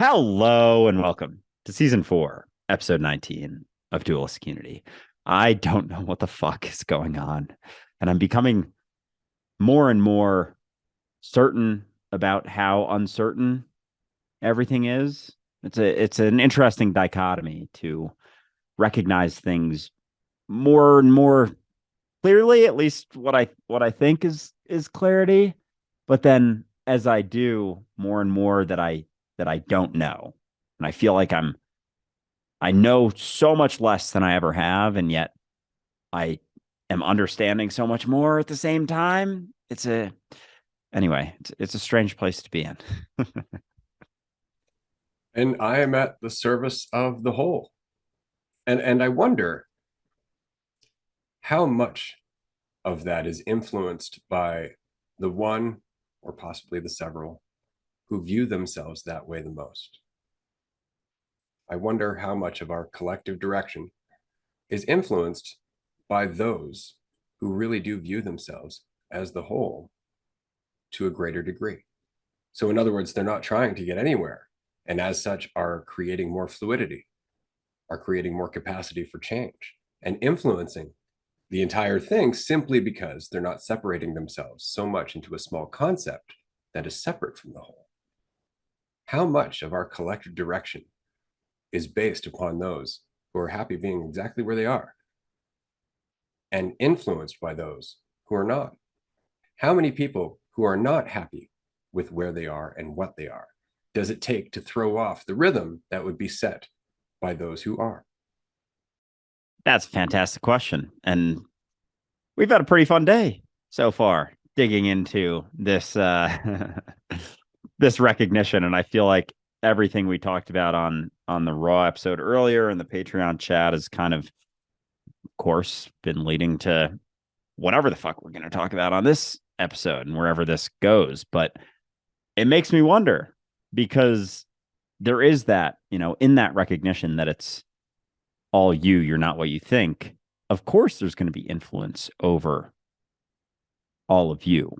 Hello and welcome to season 4, episode 19 of Dualistic Unity. I don't know what the fuck is going on, and I'm becoming more and more certain about how uncertain everything is. It's an interesting dichotomy to recognize things more and more clearly, at least what I think is clarity, but then as I do more and more that I don't know. And I feel like I know so much less than I ever have, and yet I am understanding so much more at the same time. It's a strange place to be in. And I am at the service of the whole. And I wonder how much of that is influenced by the one or possibly the several who view themselves that way the most. I wonder how much of our collective direction is influenced by those who really do view themselves as the whole to a greater degree. So, in other words, they're not trying to get anywhere, and as such, are creating more fluidity, are creating more capacity for change and influencing the entire thing simply because they're not separating themselves so much into a small concept that is separate from the whole. How much of our collective direction is based upon those who are happy being exactly where they are and influenced by those who are not? How many people who are not happy with where they are and what they are does it take to throw off the rhythm that would be set by those who are? That's a fantastic question. And we've had a pretty fun day so far digging into this this recognition. And I feel like everything we talked about on the Raw episode earlier and the Patreon chat has kind of course, been leading to whatever the fuck we're going to talk about on this episode and wherever this goes. But it makes me wonder because there is that, in that recognition that it's all you, you're not what you think. Of course, there's going to be influence over all of you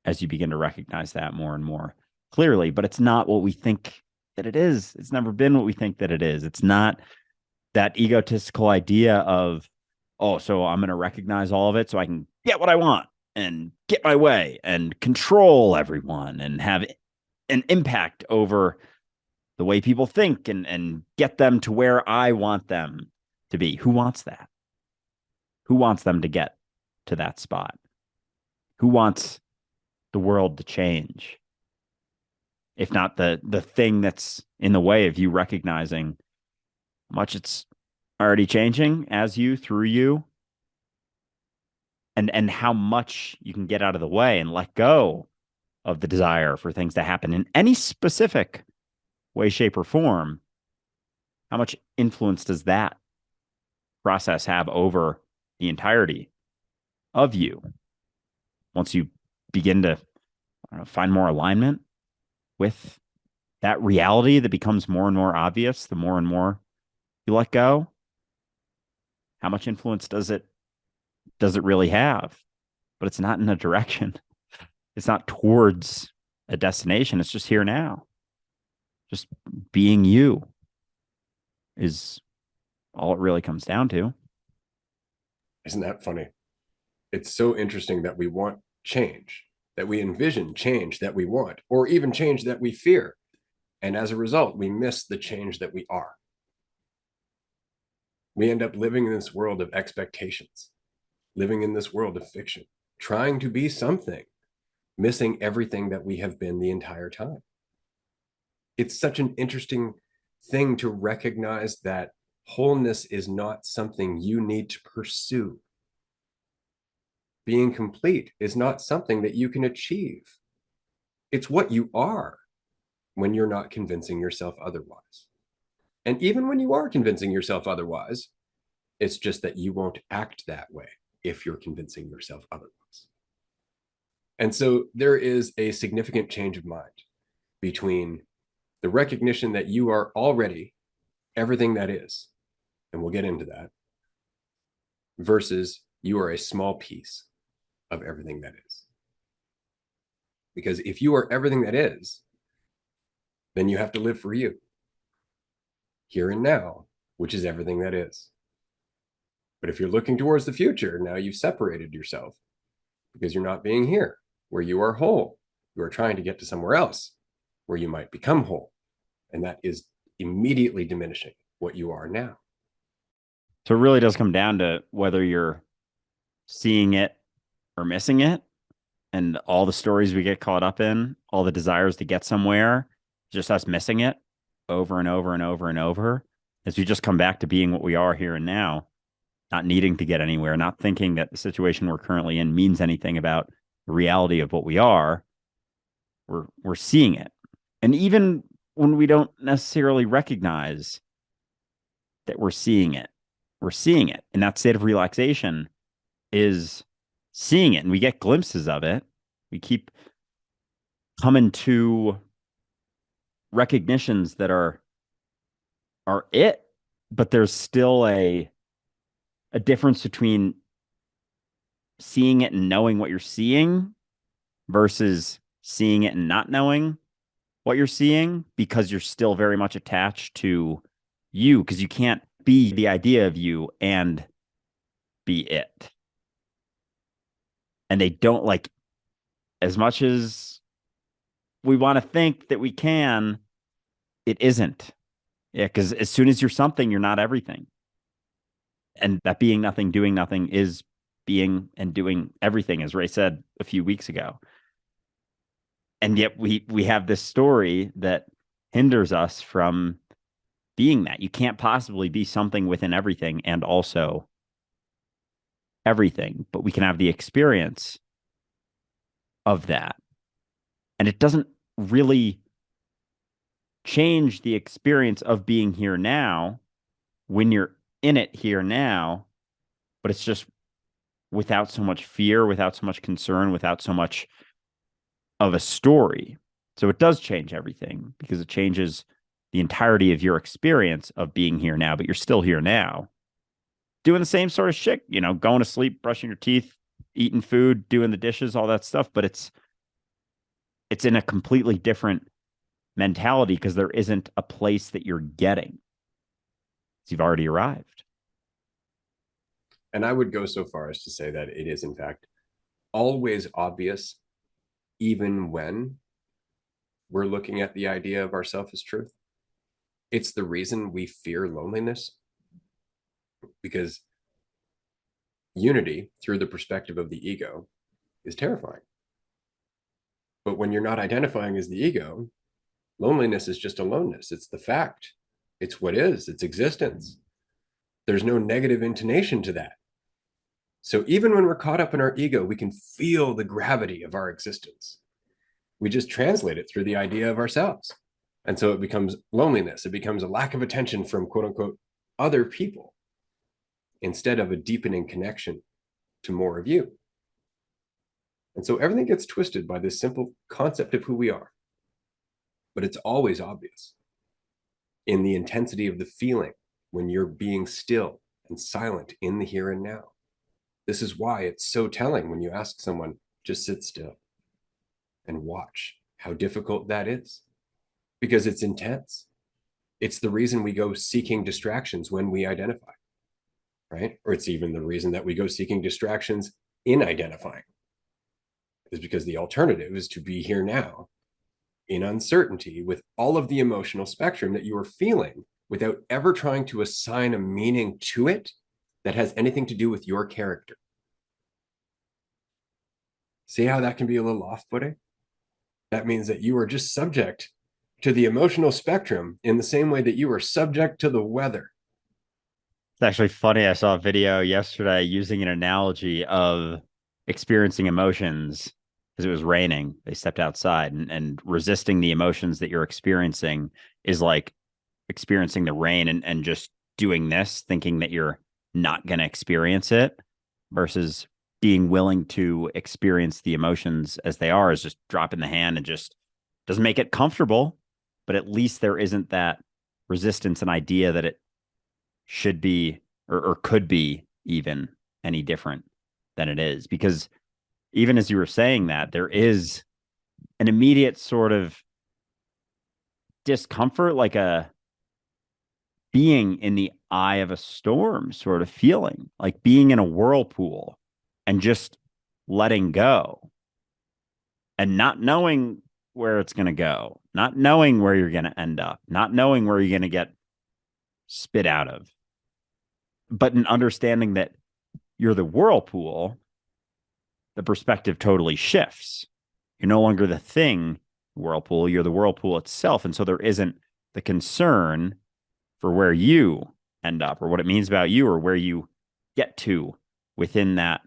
as you begin to recognize that more and more clearly. But it's not what we think that it is. It's never been what we think that it is. It's not that egotistical idea of, oh, so I'm going to recognize all of it so I can get what I want and get my way and control everyone and have an impact over the way people think and get them to where I want them to be. Who wants that? Who wants them to get to that spot? Who wants the world to change? If not the thing that's in the way of you recognizing how much it's already changing as you, through you, and how much you can get out of the way and let go of the desire for things to happen in any specific way, shape, or form. How much influence does that process have over the entirety of you once you begin to find more alignment with that reality that becomes more and more obvious the more and more you let go? How much influence does it really have? But it's not in a direction. It's not towards a destination. It's just here now. Just being you is all it really comes down to. Isn't that funny? It's so interesting that we want change, that we envision change that we want, or even change that we fear. And as a result, we miss the change that we are. We end up living in this world of expectations, living in this world of fiction, trying to be something, missing everything that we have been the entire time. It's such an interesting thing to recognize that wholeness is not something you need to pursue. Being complete is not something that you can achieve. It's what you are when you're not convincing yourself otherwise. And even when you are convincing yourself otherwise, it's just that you won't act that way if you're convincing yourself otherwise. And so there is a significant change of mind between the recognition that you are already everything that is, and we'll get into that, versus you are a small piece of everything that is. Because if you are everything that is, then you have to live for you, here and now, which is everything that is. But if you're looking towards the future, now you've separated yourself because you're not being here, where you are whole. You are trying to get to somewhere else where you might become whole. And that is immediately diminishing what you are now. So it really does come down to whether you're seeing it or missing it. And all the stories we get caught up in, all the desires to get somewhere, just us missing it over and over and over and over, as we just come back to being what we are here and now, not needing to get anywhere, not thinking that the situation we're currently in means anything about the reality of what we are. We're seeing it. And even when we don't necessarily recognize that we're seeing it, we're seeing it. And that state of relaxation is seeing it. And we get glimpses of it. We keep coming to recognitions that are it, but there's still a difference between seeing it and knowing what you're seeing versus seeing it and not knowing what you're seeing, because you're still very much attached to you, because you can't be the idea of you and be it. And they don't, like, as much as we want to think that we can, it isn't. Yeah, because as soon as you're something, you're not everything. And that being nothing, doing nothing is being and doing everything, as Ray said a few weeks ago. And yet we have this story that hinders us from being that. You can't possibly be something within everything and also everything, but we can have the experience of that. And it doesn't really change the experience of being here now when you're in it here now, but it's just without so much fear, without so much concern, without so much of a story. So it does change everything because it changes the entirety of your experience of being here now, but you're still here now, doing the same sort of shit, you know, going to sleep, brushing your teeth, eating food, doing the dishes, all that stuff. But it's in a completely different mentality because there isn't a place that you're getting. You've already arrived. And I would go so far as to say that it is, in fact, always obvious, even when we're looking at the idea of ourself as truth. It's the reason we fear loneliness, because unity through the perspective of the ego is terrifying. But when you're not identifying as the ego, loneliness is just aloneness. It's the fact. It's what is. It's existence. There's no negative intonation to that. So even when we're caught up in our ego, we can feel the gravity of our existence. We just translate it through the idea of ourselves. And so it becomes loneliness. It becomes a lack of attention from quote unquote other people instead of a deepening connection to more of you. And so everything gets twisted by this simple concept of who we are. But it's always obvious in the intensity of the feeling when you're being still and silent in the here and now. This is why it's so telling when you ask someone, just sit still and watch how difficult that is, because it's intense. It's the reason we go seeking distractions when we identify, right? Or it's even the reason that we go seeking distractions in identifying, is because the alternative is to be here now in uncertainty with all of the emotional spectrum that you are feeling without ever trying to assign a meaning to it that has anything to do with your character. See how that can be a little off-putting? That means that you are just subject to the emotional spectrum in the same way that you are subject to the weather. It's actually funny. I saw a video yesterday using an analogy of experiencing emotions because it was raining. They stepped outside and resisting the emotions that you're experiencing is like experiencing the rain and just doing this, thinking that you're not going to experience it versus being willing to experience the emotions as they are, is just dropping the hand and just doesn't make it comfortable, but at least there isn't that resistance and idea that it should be or could be even any different than it is. Because even as you were saying that, there is an immediate sort of discomfort, like a being in the eye of a storm sort of feeling, like being in a whirlpool and just letting go and not knowing where it's going to go, not knowing where you're going to end up, not knowing where you're going to get spit out of, but an understanding that you're the whirlpool, the perspective totally shifts. You're no longer the thing, whirlpool, you're the whirlpool itself. And so there isn't the concern for where you end up or what it means about you or where you get to within that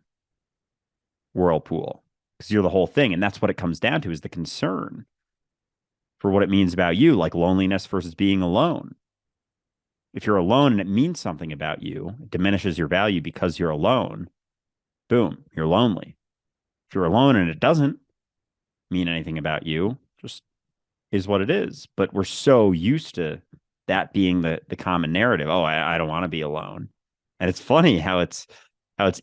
whirlpool, because you're the whole thing. And that's what it comes down to, is the concern for what it means about you, like loneliness versus being alone. If you're alone and it means something about you, it diminishes your value because you're alone. Boom, you're lonely. If you're alone and it doesn't mean anything about you, just is what it is. But we're so used to that being the common narrative. Oh, I don't want to be alone. And it's funny how it's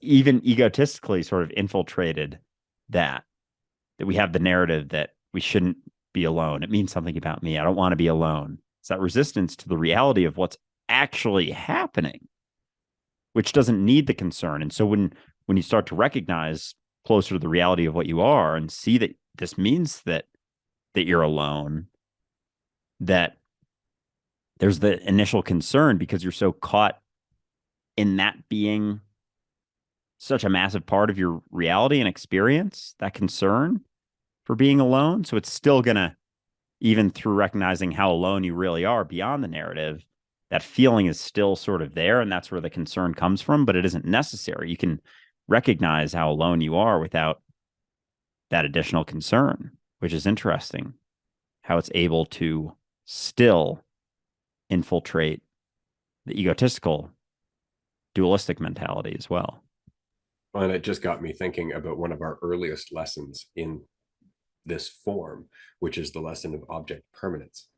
even egotistically sort of infiltrated that we have the narrative that we shouldn't be alone. It means something about me. I don't want to be alone. It's that resistance to the reality of what's actually happening, which doesn't need the concern. And so when you start to recognize closer to the reality of what you are and see that this means that you're alone, that there's the initial concern because you're so caught in that being such a massive part of your reality and experience, that concern for being alone. So it's still going to, even through recognizing how alone you really are beyond the narrative, that feeling is still sort of there. And that's where the concern comes from, but it isn't necessary. You can recognize how alone you are without that additional concern, which is interesting, how it's able to still infiltrate the egotistical dualistic mentality as well. And it just got me thinking about one of our earliest lessons in this form, which is the lesson of object permanence.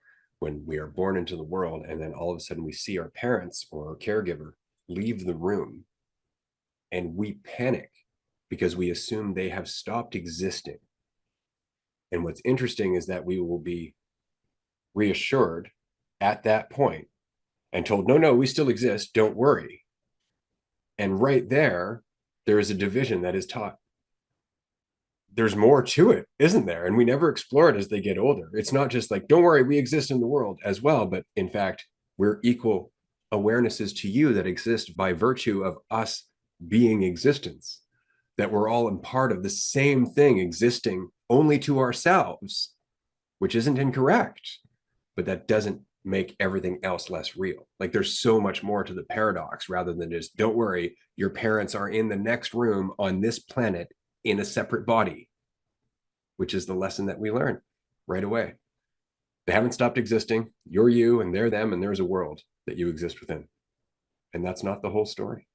When we are born into the world and then all of a sudden we see our parents or our caregiver leave the room, and we panic because we assume they have stopped existing. And what's interesting is that we will be reassured at that point and told, no, no, we still exist, don't worry. And right there, there is a division that is taught. There's more to it, isn't there? And we never explore it as they get older. It's not just like, don't worry, we exist in the world as well, but in fact, we're equal awarenesses to you that exist by virtue of us being existence, that we're all in part of the same thing existing only to ourselves, which isn't incorrect, but that doesn't make everything else less real. Like there's so much more to the paradox rather than just, don't worry, your parents are in the next room on this planet in a separate body, which is the lesson that we learn right away. They haven't stopped existing. You're you and they're them, and there's a world that you exist within. And that's not the whole story.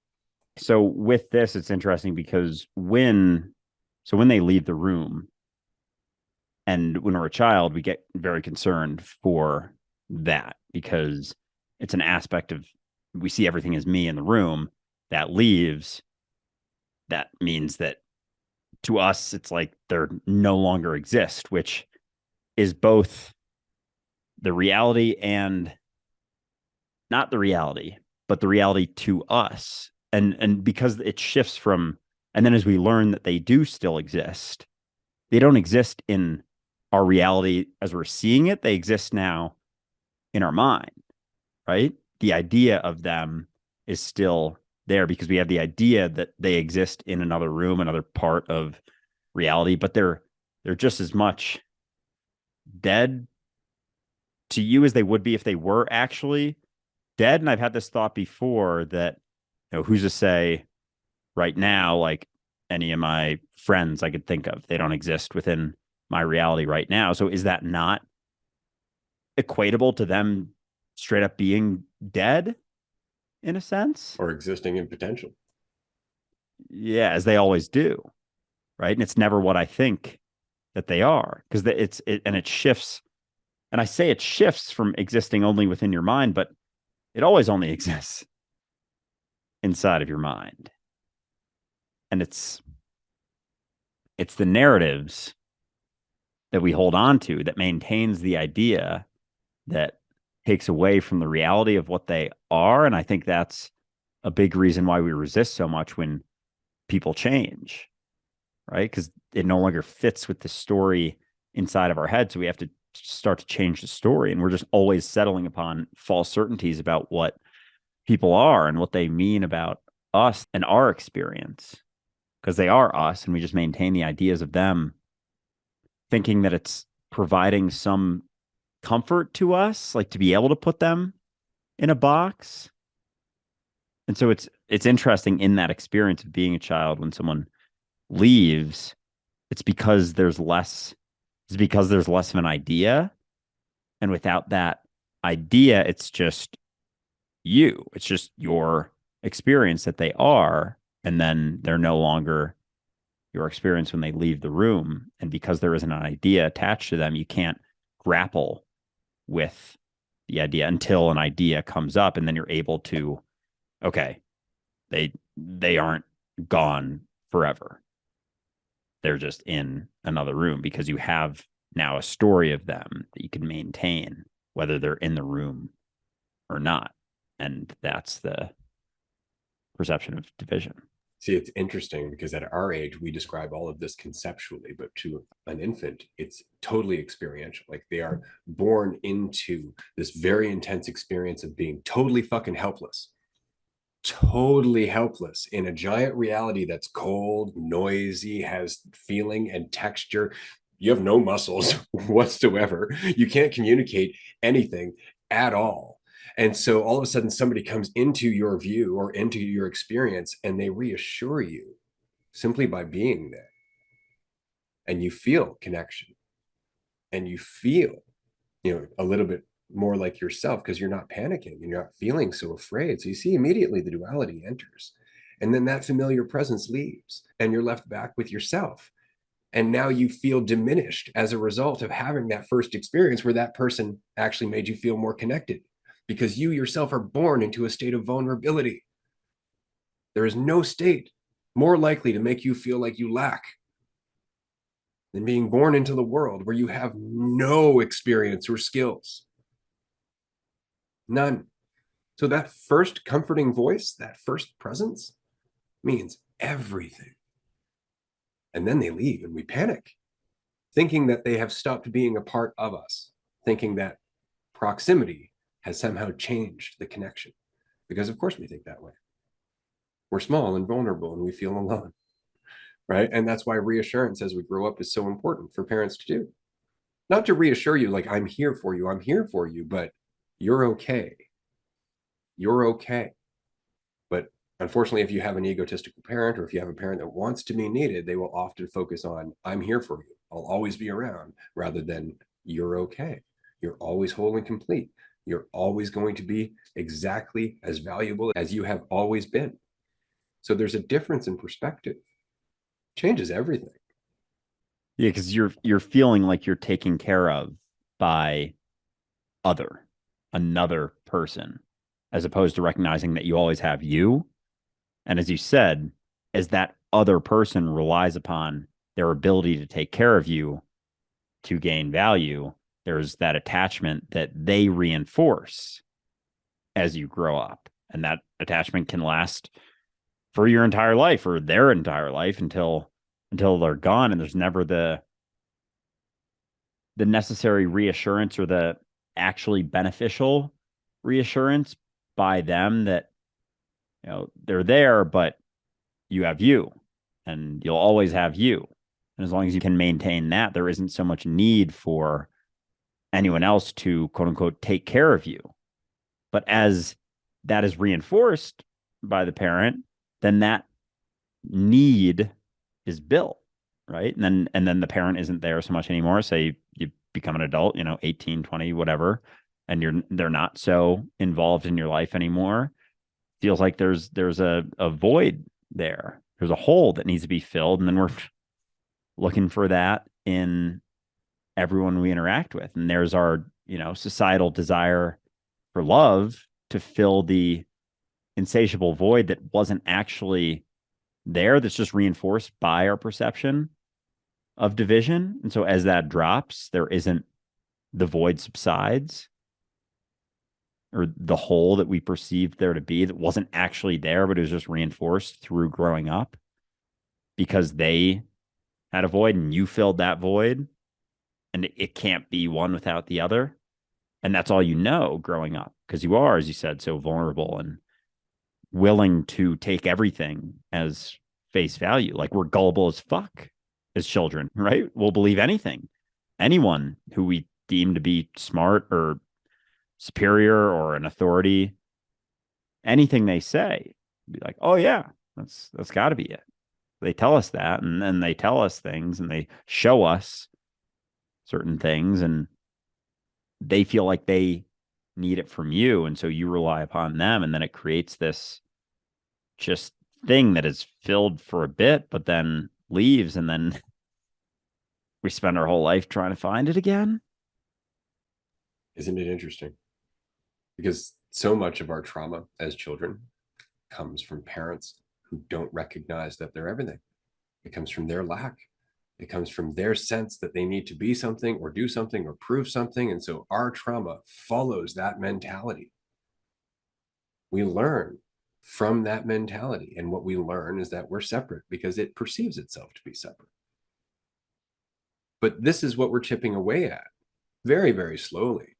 So with this, it's interesting because when they leave the room and when we're a child, we get very concerned for that because it's an aspect of, we see everything as me in the room. That leaves, that means that to us, it's like they're no longer exist, which is both the reality and not the reality, but the reality to us. And because it shifts from, and then as we learn that they do still exist, they don't exist in our reality as we're seeing it. They exist now in our mind, right? The idea of them is still there because we have the idea that they exist in another room, another part of reality, but they're just as much dead to you as they would be if they were actually dead. And I've had this thought before that, who's to say right now, like any of my friends I could think of, they don't exist within my reality right now. So is that not equatable to them straight up being dead in a sense? Or existing in potential. Yeah, as they always do. Right. And it's never what I think that they are because it shifts. And I say it shifts from existing only within your mind, but it always only exists inside of your mind. And it's the narratives that we hold on to that maintains the idea that takes away from the reality of what they are. And I think that's a big reason why we resist so much when people change, right? Because it no longer fits with the story inside of our head. So we have to start to change the story. And we're just always settling upon false certainties about what people are and what they mean about us and our experience, because they are us. And we just maintain the ideas of them, thinking that it's providing some comfort to us, like to be able to put them in a box. And so it's interesting in that experience of being a child when someone leaves, it's because there's less of an idea. And without that idea, it's just you. It's just your experience that they are. And then they're no longer your experience when they leave the room. And because there isn't an idea attached to them, you can't grapple with the idea until an idea comes up. And then you're able to, okay, they aren't gone forever. They're just in another room because you have now a story of them that you can maintain, whether they're in the room or not. And that's the perception of division. See, it's interesting because at our age, we describe all of this conceptually, but to an infant, it's totally experiential. Like they are born into this very intense experience of being totally helpless in a giant reality that's cold, noisy, has feeling and texture. You have no muscles whatsoever. You can't communicate anything at all. And so all of a sudden, somebody comes into your view or into your experience and they reassure you simply by being there. And you feel connection and you feel, a little bit more like yourself because you're not panicking and you're not feeling so afraid. So you see immediately the duality enters. And then that familiar presence leaves and you're left back with yourself. And now you feel diminished as a result of having that first experience where that person actually made you feel more connected because you yourself are born into a state of vulnerability. There is no state more likely to make you feel like you lack than being born into the world where you have no experience or skills. None. So that first comforting voice, that first presence means everything. And then they leave and we panic, thinking that they have stopped being a part of us, thinking that proximity has somehow changed the connection. Because of course we think that way. We're small and vulnerable and we feel alone, right? And that's why reassurance as we grow up is so important for parents to do. Not to reassure you like, I'm here for you, but you're okay. You're okay. But unfortunately, if you have an egotistical parent or if you have a parent that wants to be needed, they will often focus on, I'm here for you. I'll always be around, rather than you're okay. You're always whole and complete. You're always going to be exactly as valuable as you have always been. So there's a difference in perspective. Changes everything. Yeah, because you're feeling like you're taken care of by another person, as opposed to recognizing that you always have you. And as you said, as that other person relies upon their ability to take care of you to gain value, there's that attachment that they reinforce as you grow up. And that attachment can last for your entire life or their entire life until they're gone. And there's never the necessary reassurance or the actually beneficial reassurance by them that they're there, but you have you and you'll always have you. And as long as you can maintain that, there isn't so much need for anyone else to quote unquote take care of you. But as that is reinforced by the parent, then that need is built, right? And then the parent isn't there so much anymore. Say you become an adult, 18, 20, whatever, and they're not so involved in your life anymore. Feels like there's a void there. There's a hole that needs to be filled. And then we're looking for that in everyone we interact with. And there's our, societal desire for love to fill the insatiable void that wasn't actually there, that's just reinforced by our perception of division. And so as that drops, the void subsides. or the whole that we perceived there to be that wasn't actually there, but it was just reinforced through growing up because they had a void and you filled that void, and it can't be one without the other. And that's all you know growing up because you are, as you said, so vulnerable and willing to take everything as face value. Like we're gullible as fuck as children, right? We'll believe anything. Anyone who we deem to be smart or superior or an authority, anything they say, be like, oh yeah, that's got to be it. They tell us that, and then they tell us things, and they show us certain things, and they feel like they need it from you, and so you rely upon them, and then it creates this just thing that is filled for a bit, but then leaves, and then we spend our whole life trying to find it again. Isn't it interesting? Because so much of our trauma as children comes from parents who don't recognize that they're everything. It comes from their lack. It comes from their sense that they need to be something or do something or prove something. And so our trauma follows that mentality. We learn from that mentality. And what we learn is that we're separate because it perceives itself to be separate. But this is what we're chipping away at very, very slowly.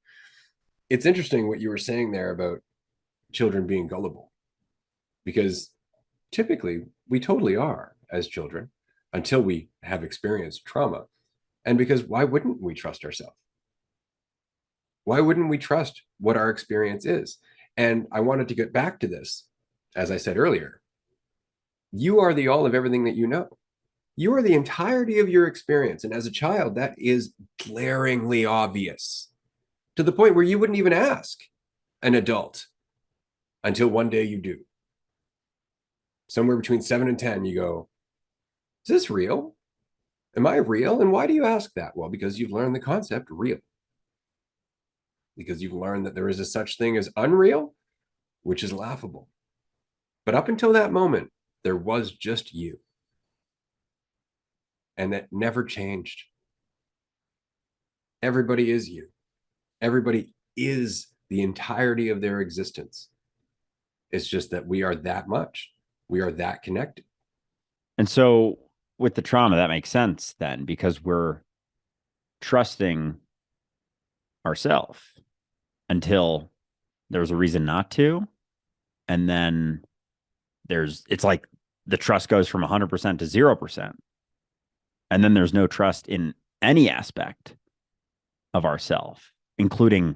It's interesting what you were saying there about children being gullible, because typically we totally are as children until we have experienced trauma. And because why wouldn't we trust ourselves? Why wouldn't we trust what our experience is? And I wanted to get back to this. As I said earlier, you are the all of everything that you know. You are the entirety of your experience. And as a child, that is glaringly obvious to the point where you wouldn't even ask an adult until one day you do. Somewhere between 7 and 10, you go, is this real? Am I real? And why do you ask that? Well, because you've learned the concept real. Because you've learned that there is a such thing as unreal, which is laughable. But up until that moment, there was just you. And that never changed. Everybody is you. Everybody is the entirety of their existence. It's just that we are that much. We are that connected. And so with the trauma, that makes sense then because we're trusting ourselves until there's a reason not to. And then it's like the trust goes from 100% to 0%. And then there's no trust in any aspect of ourself, including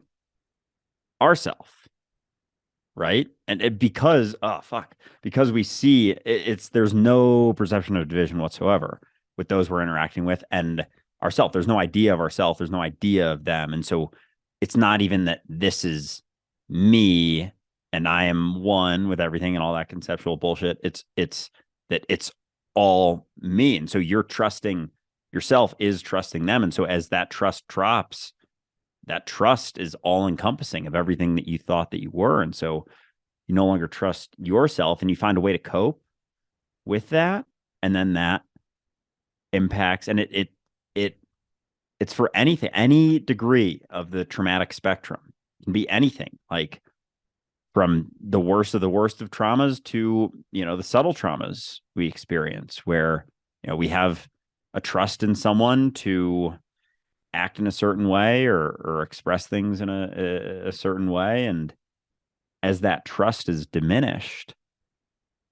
ourself. Right. And because, because we see there's no perception of division whatsoever with those we're interacting with and ourself. There's no idea of ourself. There's no idea of them. And so it's not even that this is me and I am one with everything and all that conceptual bullshit. It's that it's all me. And so you're trusting yourself is trusting them. And so as that trust drops, that trust is all encompassing of everything that you thought that you were. And so you no longer trust yourself and you find a way to cope with that. And then that impacts, and it's for anything, any degree of the traumatic spectrum. It can be anything, like from the worst of traumas to, the subtle traumas we experience where, we have a trust in someone to act in a certain way or express things in a certain way. And as that trust is diminished,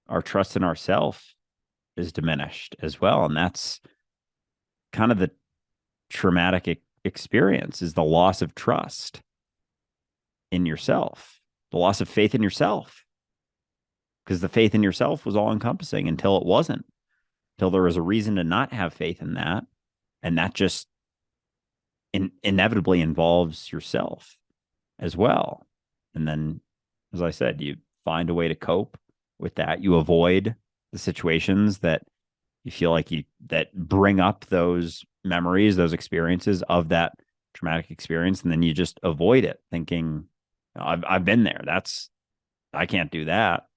our trust in ourselves is diminished as well. And that's kind of the traumatic experience is the loss of trust in yourself, the loss of faith in yourself. Because the faith in yourself was all encompassing until it wasn't, until there was a reason to not have faith in that. And that just inevitably involves yourself as well. And then, as I said, you find a way to cope with that. You avoid the situations that you feel like that bring up those memories, those experiences of that traumatic experience. And then you just avoid it thinking, I've been there. I can't do that.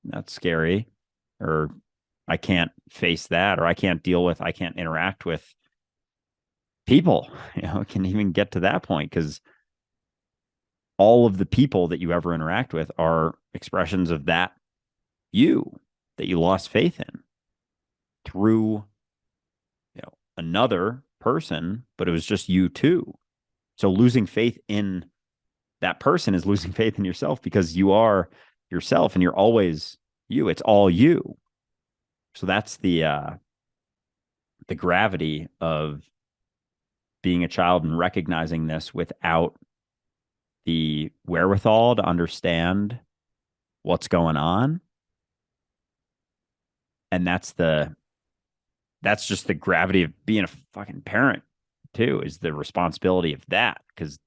That's scary. Or I can't face that, or I can't interact with people, can even get to that point because all of the people that you ever interact with are expressions of that you that you lost faith in through, another person, but it was just you too. So losing faith in that person is losing faith in yourself, because you are yourself and you're always you. It's all you. So that's the gravity of being a child and recognizing this without the wherewithal to understand what's going on. And that's just the gravity of being a fucking parent too, is the responsibility of that, because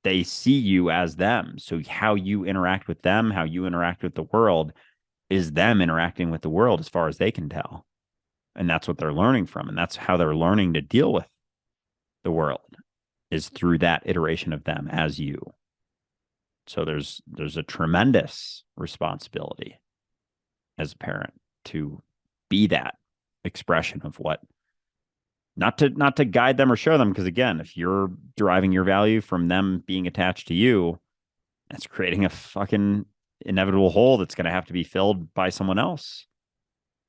they see you as them. So how you interact with them, how you interact with the world, is them interacting with the world as far as they can tell. And that's what they're learning from. And that's how they're learning to deal with the world, is through that iteration of them as you. So there's a tremendous responsibility as a parent to be that expression of what, not to guide them or show them, because again, if you're deriving your value from them being attached to you, that's creating a fucking inevitable hole that's going to have to be filled by someone else.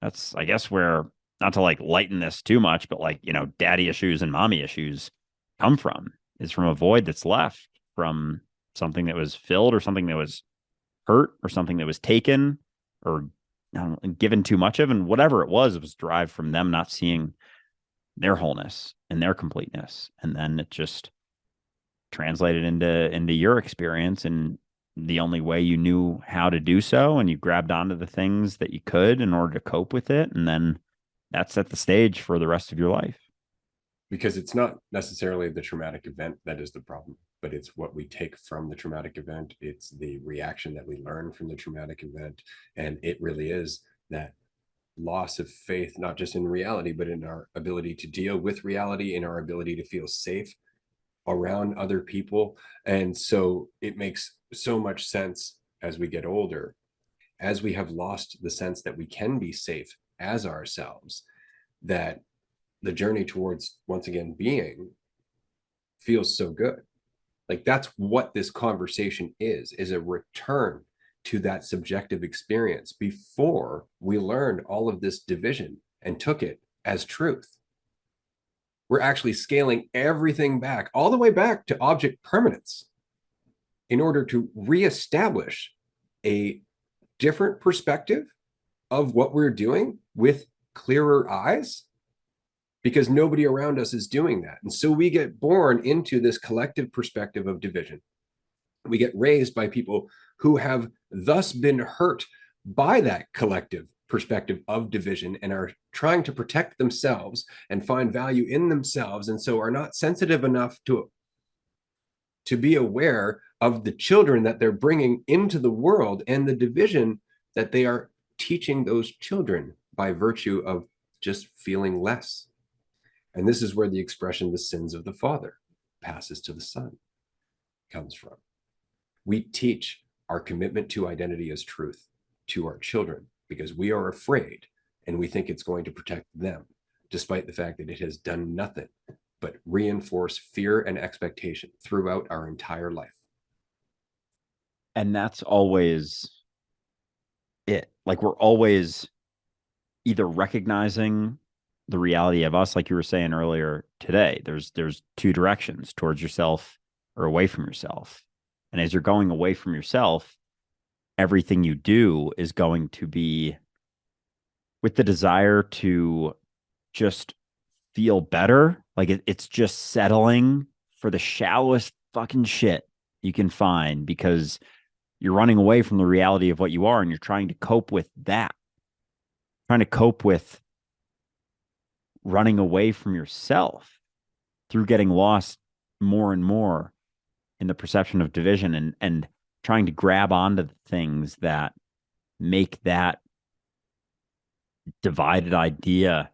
That's, I guess, where, not to like lighten this too much, but like, daddy issues and mommy issues come from, is from a void that's left from something that was filled, or something that was hurt, or something that was taken, or given too much of. And whatever it was derived from them not seeing their wholeness and their completeness. And then it just translated into your experience, and the only way you knew how to do so, and you grabbed onto the things that you could in order to cope with it. And then that set the stage for the rest of your life. Because it's not necessarily the traumatic event that is the problem, but it's what we take from the traumatic event. It's the reaction that we learn from the traumatic event. And it really is that loss of faith, not just in reality, but in our ability to deal with reality, in our ability to feel safe around other people. And so it makes so much sense as we get older, as we have lost the sense that we can be safe as ourselves, that the journey towards, once again, being feels so good. Like that's what this conversation is a return to that subjective experience before we learned all of this division and took it as truth. We're actually scaling everything back, all the way back to object permanence, in order to reestablish a different perspective of what we're doing with clearer eyes, because nobody around us is doing that. And so we get born into this collective perspective of division. We get raised by people who have thus been hurt by that collective perspective of division, and are trying to protect themselves and find value in themselves, and so are not sensitive enough to be aware of the children that they're bringing into the world, and the division that they are teaching those children by virtue of just feeling less. And this is where the expression, the sins of the father passes to the son, comes from. We teach our commitment to identity as truth to our children because we are afraid and we think it's going to protect them, despite the fact that it has done nothing but reinforce fear and expectation throughout our entire life. And that's always it. Like, we're always either recognizing the reality of us, like you were saying earlier today. There's two directions: towards yourself or away from yourself. And as you're going away from yourself, everything you do is going to be with the desire to just feel better. Like it's just settling for the shallowest fucking shit you can find, because you're running away from the reality of what you are, and you're trying to cope with that, trying to cope with running away from yourself through getting lost more and more in the perception of division, and trying to grab onto the things that make that divided idea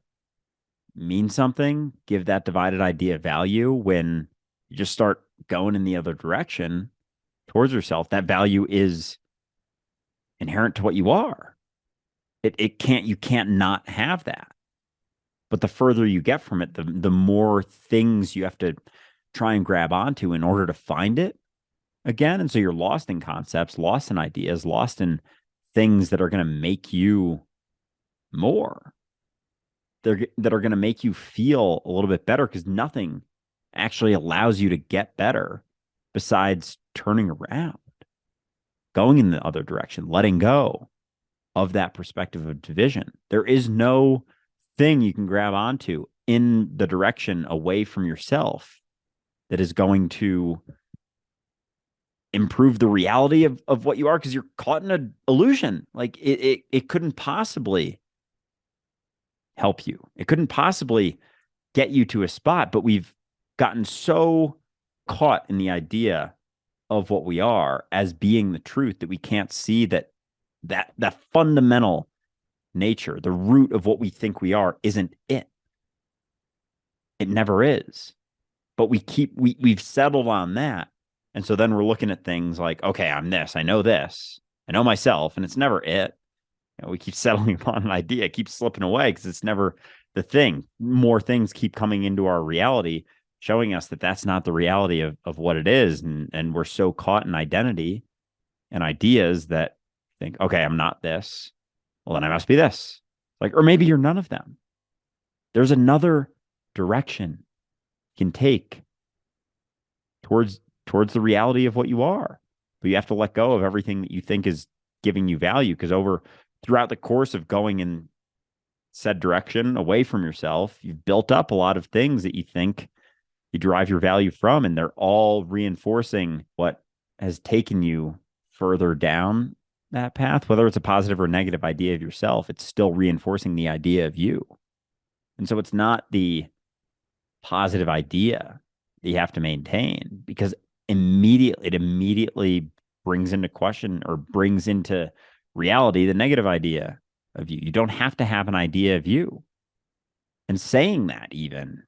mean something, give that divided idea value. When you just start going in the other direction towards yourself, that value is inherent to what you are. You can't not have that. But the further you get from it, the more things you have to try and grab onto in order to find it. again. And so you're lost in concepts, lost in ideas, lost in things that are going to make you more. That are going to make you feel a little bit better, because nothing actually allows you to get better besides turning around, going in the other direction, letting go of that perspective of division. There is no thing you can grab onto in the direction away from yourself that is going to improve the reality of what you are, because you're caught in an illusion. Like it couldn't possibly help you. It couldn't possibly get you to a spot, but we've gotten so caught in the idea of what we are as being the truth that we can't see that fundamental nature, the root of what we think we are, isn't it. It never is. But we've settled on that. And so then we're looking at things like, okay, I'm this, I know myself, and it's never it. We keep settling upon an idea, keep slipping away because it's never the thing. More things keep coming into our reality, showing us that that's not the reality of what it is. And we're so caught in identity and ideas that think, okay, I'm not this. Well, then I must be this. Like, or maybe you're none of them. There's another direction you can take towards the reality of what you are. But you have to let go of everything that you think is giving you value, because throughout the course of going in said direction away from yourself, you've built up a lot of things that you think you derive your value from, and they're all reinforcing what has taken you further down that path. Whether it's a positive or negative idea of yourself, it's still reinforcing the idea of you. And so it's not the positive idea that you have to maintain, because it immediately brings into question or brings into reality the negative idea of you. You don't have to have an idea of you. And saying that even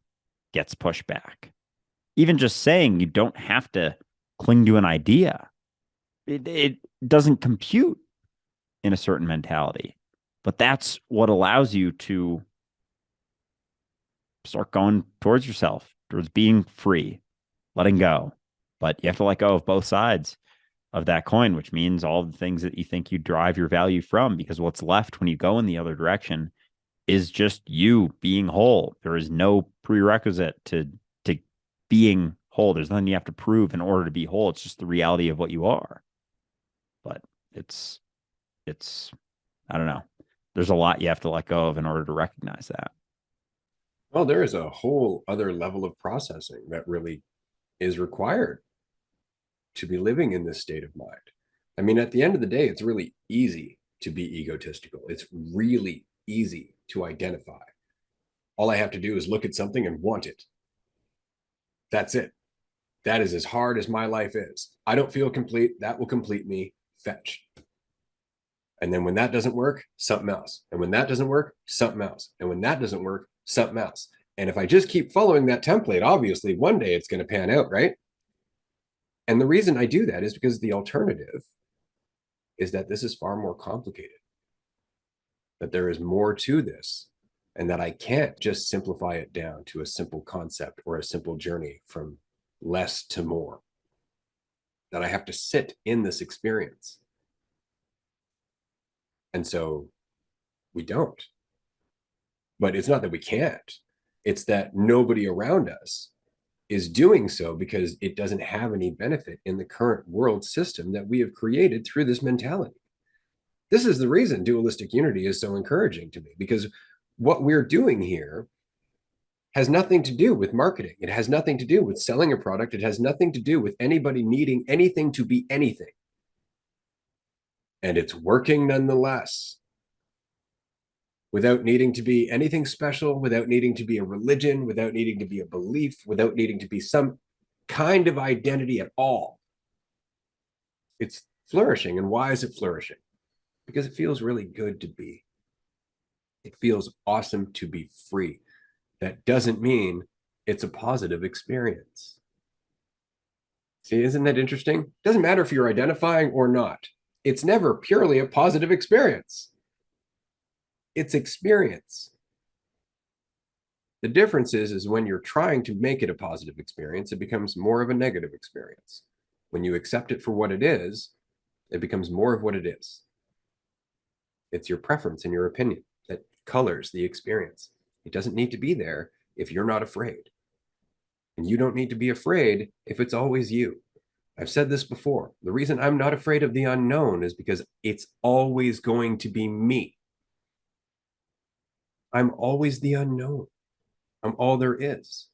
gets pushed back. Even just saying you don't have to cling to an idea, it doesn't compute in a certain mentality. But that's what allows you to start going towards yourself, towards being free, letting go. But you have to let go of both sides of that coin, which means all the things that you think you derive your value from, because what's left when you go in the other direction is just you being whole. There is no prerequisite to being whole. There's nothing you have to prove in order to be whole. It's just the reality of what you are. But it's I don't know. There's a lot you have to let go of in order to recognize that. Well, there is a whole other level of processing that really is required to be living in this state of mind. I mean, at the end of the day, it's really easy to be egotistical. It's really easy to identify. All I have to do is look at something and want it. That's it. That is as hard as my life is. I don't feel complete. That will complete me. Fetch. And then when that doesn't work, something else. And when that doesn't work, something else. And when that doesn't work, something else. And if I just keep following that template, obviously one day it's going to pan out, right? And the reason I do that is because the alternative is that this is far more complicated, that there is more to this, and that I can't just simplify it down to a simple concept or a simple journey from less to more, that I have to sit in this experience. And so we don't. But it's not that we can't, it's that nobody around us is doing so because it doesn't have any benefit in the current world system that we have created through this mentality. This is the reason dualistic unity is so encouraging to me, because what we're doing here has nothing to do with marketing. It has nothing to do with selling a product. It has nothing to do with anybody needing anything to be anything. And it's working nonetheless, without needing to be anything special, without needing to be a religion, without needing to be a belief, without needing to be some kind of identity at all. It's flourishing. And why is it flourishing? Because it feels really good to be. It feels awesome to be free. That doesn't mean it's a positive experience. See, isn't that interesting? It doesn't matter if you're identifying or not. It's never purely a positive experience. It's experience. The difference is when you're trying to make it a positive experience, it becomes more of a negative experience. When you accept it for what it is, it becomes more of what it is. It's your preference and your opinion that colors the experience. It doesn't need to be there if you're not afraid. And you don't need to be afraid if it's always you. I've said this before. The reason I'm not afraid of the unknown is because it's always going to be me. I'm always the unknown. I'm all there is.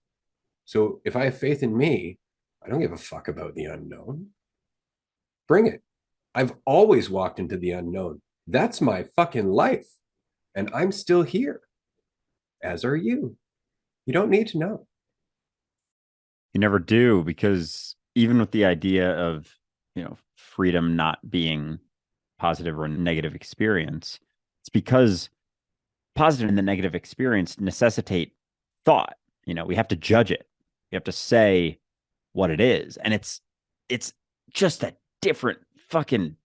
So if I have faith in me, I don't give a fuck about the unknown. Bring it. I've always walked into the unknown. That's my fucking life. And I'm still here, as are you. You don't need to know. You never do, because even with the idea of, freedom not being positive or negative experience, it's because positive and the negative experience necessitate thought. We have to judge it. We have to say what it is. And it's just a different fucking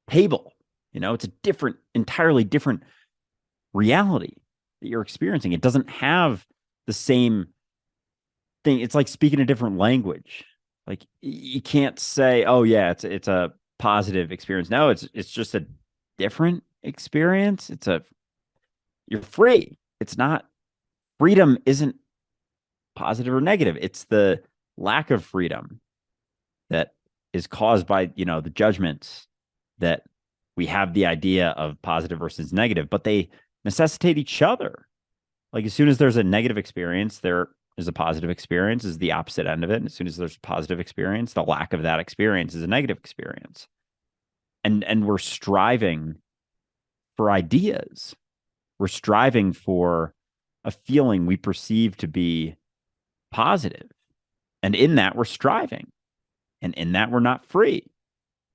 table. It's a entirely different reality that you're experiencing. It doesn't have the same thing. It's like speaking a different language. Like you can't say, "Oh yeah, it's a positive experience." No, it's just a different experience. You're free. It's not freedom isn't positive or negative. It's the lack of freedom that is caused by, the judgments that we have the idea of positive versus negative, but they necessitate each other. Like as soon as there's a negative experience, there is a positive experience, is the opposite end of it. And as soon as there's a positive experience, the lack of that experience is a negative experience. And we're striving for ideas. We're striving for a feeling we perceive to be positive. And in that, we're striving. And in that, we're not free.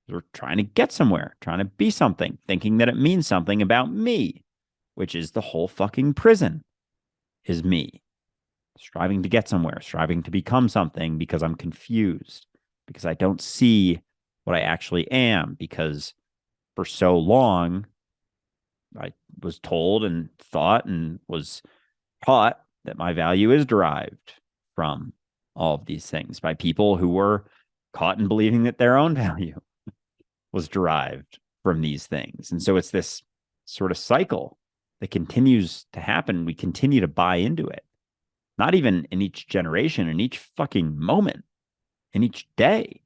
We're trying to get somewhere, trying to be something, thinking that it means something about me, which is the whole fucking prison, is me. Striving to get somewhere, striving to become something because I'm confused, because I don't see what I actually am, because for so long I was told and thought and was taught that my value is derived from all of these things by people who were caught in believing that their own value was derived from these things. And so it's this sort of cycle that continues to happen. We continue to buy into it, not even in each generation, in each fucking moment, in each day.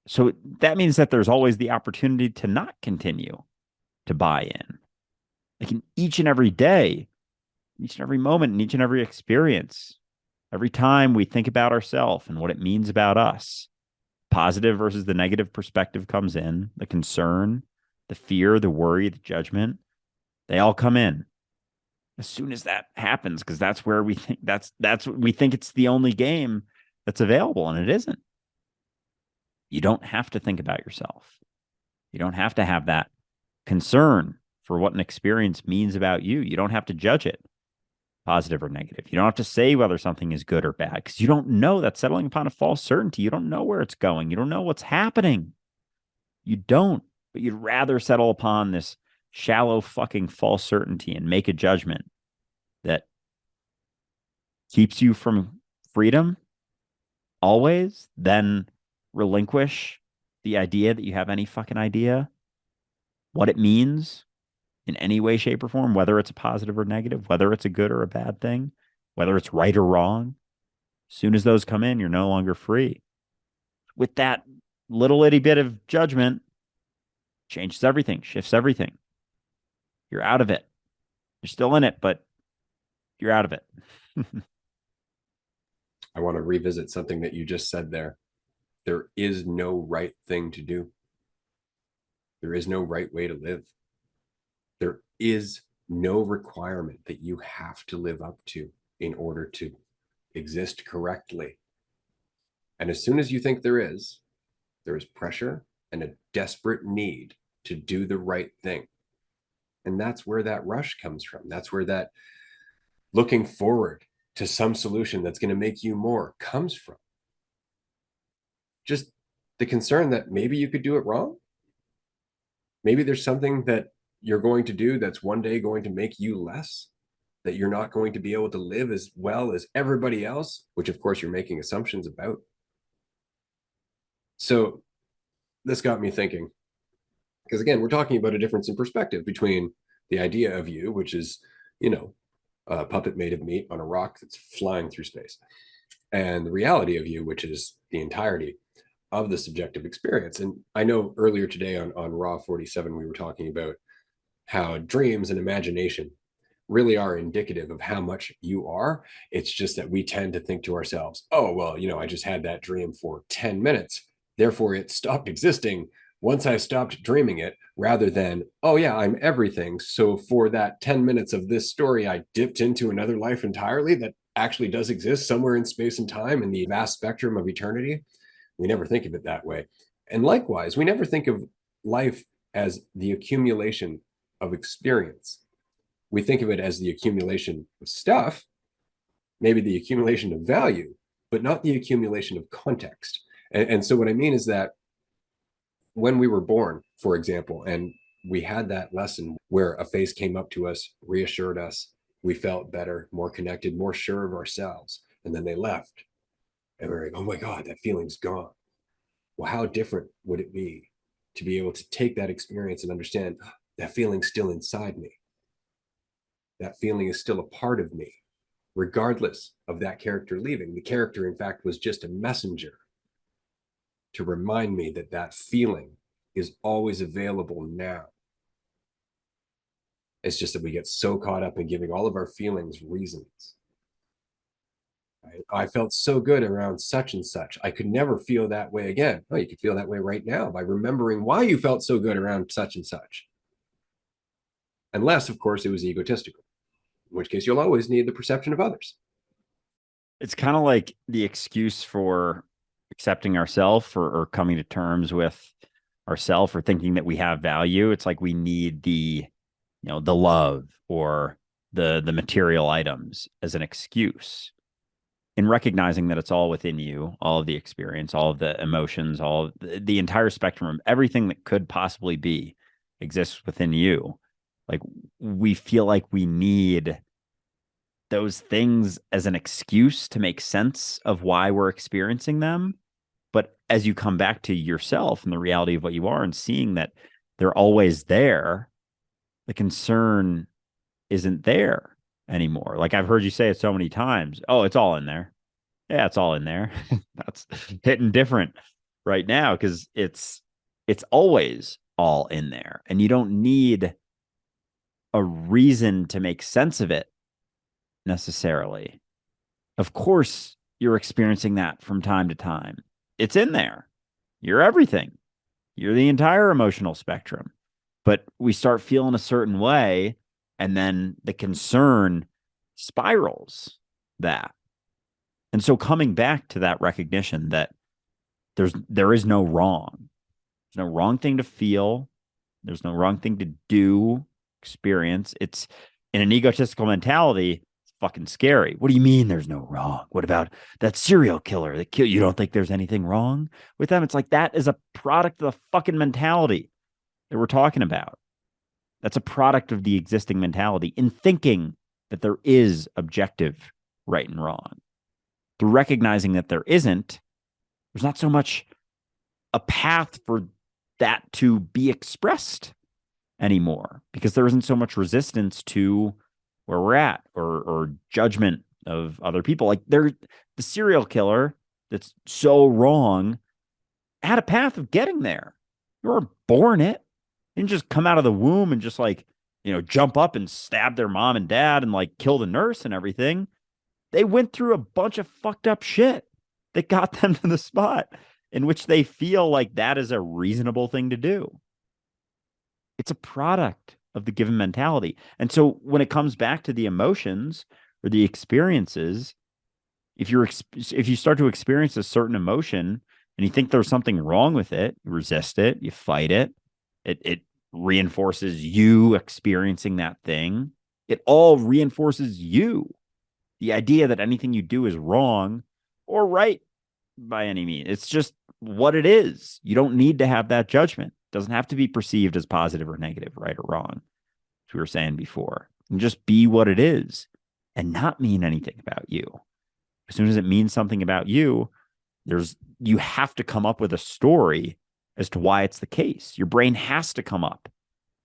So that means that there's always the opportunity to not continue to buy in. Like in each and every day, each and every moment, in each and every experience, every time we think about ourselves and what it means about us, positive versus the negative perspective comes in, the concern, the fear, the worry, the judgment, they all come in as soon as that happens, because that's where we think that's what we think it's the only game that's available, and it isn't. You don't have to think about yourself. You don't have to have that concern for what an experience means about you. You don't have to judge it, positive or negative. You don't have to say whether something is good or bad, because you don't know. That's settling upon a false certainty. You don't know where it's going. You don't know what's happening. You don't, but you'd rather settle upon this shallow fucking false certainty and make a judgment that keeps you from freedom always than relinquish the idea that you have any fucking idea what it means in any way, shape, or form, whether it's a positive or negative, whether it's a good or a bad thing, whether it's right or wrong. As soon as those come in, you're no longer free. With that little itty bit of judgment, changes everything, shifts everything. You're out of it. You're still in it, but you're out of it. I want to revisit something that you just said there. There is no right thing to do. There is no right way to live. There is no requirement that you have to live up to in order to exist correctly. And as soon as you think there is pressure and a desperate need to do the right thing. And that's where that rush comes from. That's where that looking forward to some solution that's going to make you more comes from. Just the concern that maybe you could do it wrong. Maybe there's something that you're going to do that's one day going to make you less, that you're not going to be able to live as well as everybody else, which of course you're making assumptions about. So this got me thinking, because again, we're talking about a difference in perspective between the idea of you, which is, you know, a puppet made of meat on a rock that's flying through space, and the reality of you, which is the entirety of the subjective experience. And I know earlier today on Raw 47, we were talking about how dreams and imagination really are indicative of how much you are. It's just that we tend to think to ourselves, oh, well, you know, I just had that dream for 10 minutes. Therefore, it stopped existing once I stopped dreaming it, rather than, oh, yeah, I'm everything. So for that 10 minutes of this story, I dipped into another life entirely that actually does exist somewhere in space and time in the vast spectrum of eternity. We never think of it that way. And likewise, we never think of life as the accumulation of experience. We think of it as the accumulation of stuff, maybe the accumulation of value, but not the accumulation of context. And so, what I mean is that when we were born, for example, and we had that lesson where a face came up to us, reassured us, we felt better, more connected, more sure of ourselves. And then they left. And we're like, oh my God, that feeling's gone. Well, how different would it be to be able to take that experience and understand that feeling's still inside me? That feeling is still a part of me, regardless of that character leaving. The character, in fact, was just a messenger to remind me that that feeling is always available now. It's just that we get so caught up in giving all of our feelings reasons. Right? I felt so good around such and such. I could never feel that way again. Oh, you could feel that way right now by remembering why you felt so good around such and such. Unless, of course, it was egotistical, in which case you'll always need the perception of others. It's kind of like the excuse for accepting ourselves or coming to terms with ourself or thinking that we have value. It's like we need the love or the material items as an excuse. In recognizing that it's all within you, all of the experience, all of the emotions, all of the entire spectrum, everything that could possibly be exists within you. Like we feel like we need those things as an excuse to make sense of why we're experiencing them. But as you come back to yourself and the reality of what you are and seeing that they're always there, the concern isn't there anymore. Like I've heard you say it so many times. Oh, it's all in there. Yeah, it's all in there. That's hitting different right now because it's always all in there. And you don't need a reason to make sense of it necessarily. Of course, you're experiencing that from time to time. It's in there. You're everything. You're the entire emotional spectrum. But we start feeling a certain way, and then the concern spirals that. And so coming back to that recognition that there is no wrong. There's no wrong thing to feel. There's no wrong thing to do, experience. It's in an egotistical mentality, it's fucking scary. What do you mean there's no wrong? What about that serial killer that killed you? Don't think there's anything wrong with them? It's like that is a product of the fucking mentality that we're talking about. That's a product of the existing mentality in thinking that there is objective right and wrong. Through recognizing that there isn't, there's not so much a path for that to be expressed anymore because there isn't so much resistance to where we're at or judgment of other people. Like they're the serial killer that's so wrong had a path of getting there. You were born it. You didn't just come out of the womb and just like, jump up and stab their mom and dad and like kill the nurse and everything. They went through a bunch of fucked up shit that got them to the spot in which they feel like that is a reasonable thing to do. It's a product of the given mentality. And so when it comes back to the emotions or the experiences, if you start to experience a certain emotion and you think there's something wrong with it, you resist it, you fight it, it reinforces you experiencing that thing. It all reinforces you. The idea that anything you do is wrong or right by any means. It's just what it is. You don't need to have that judgment. It doesn't have to be perceived as positive or negative, right or wrong, as we were saying before. And just be what it is and not mean anything about you. As soon as it means something about you, You have to come up with a story as to why it's the case. Your brain has to come up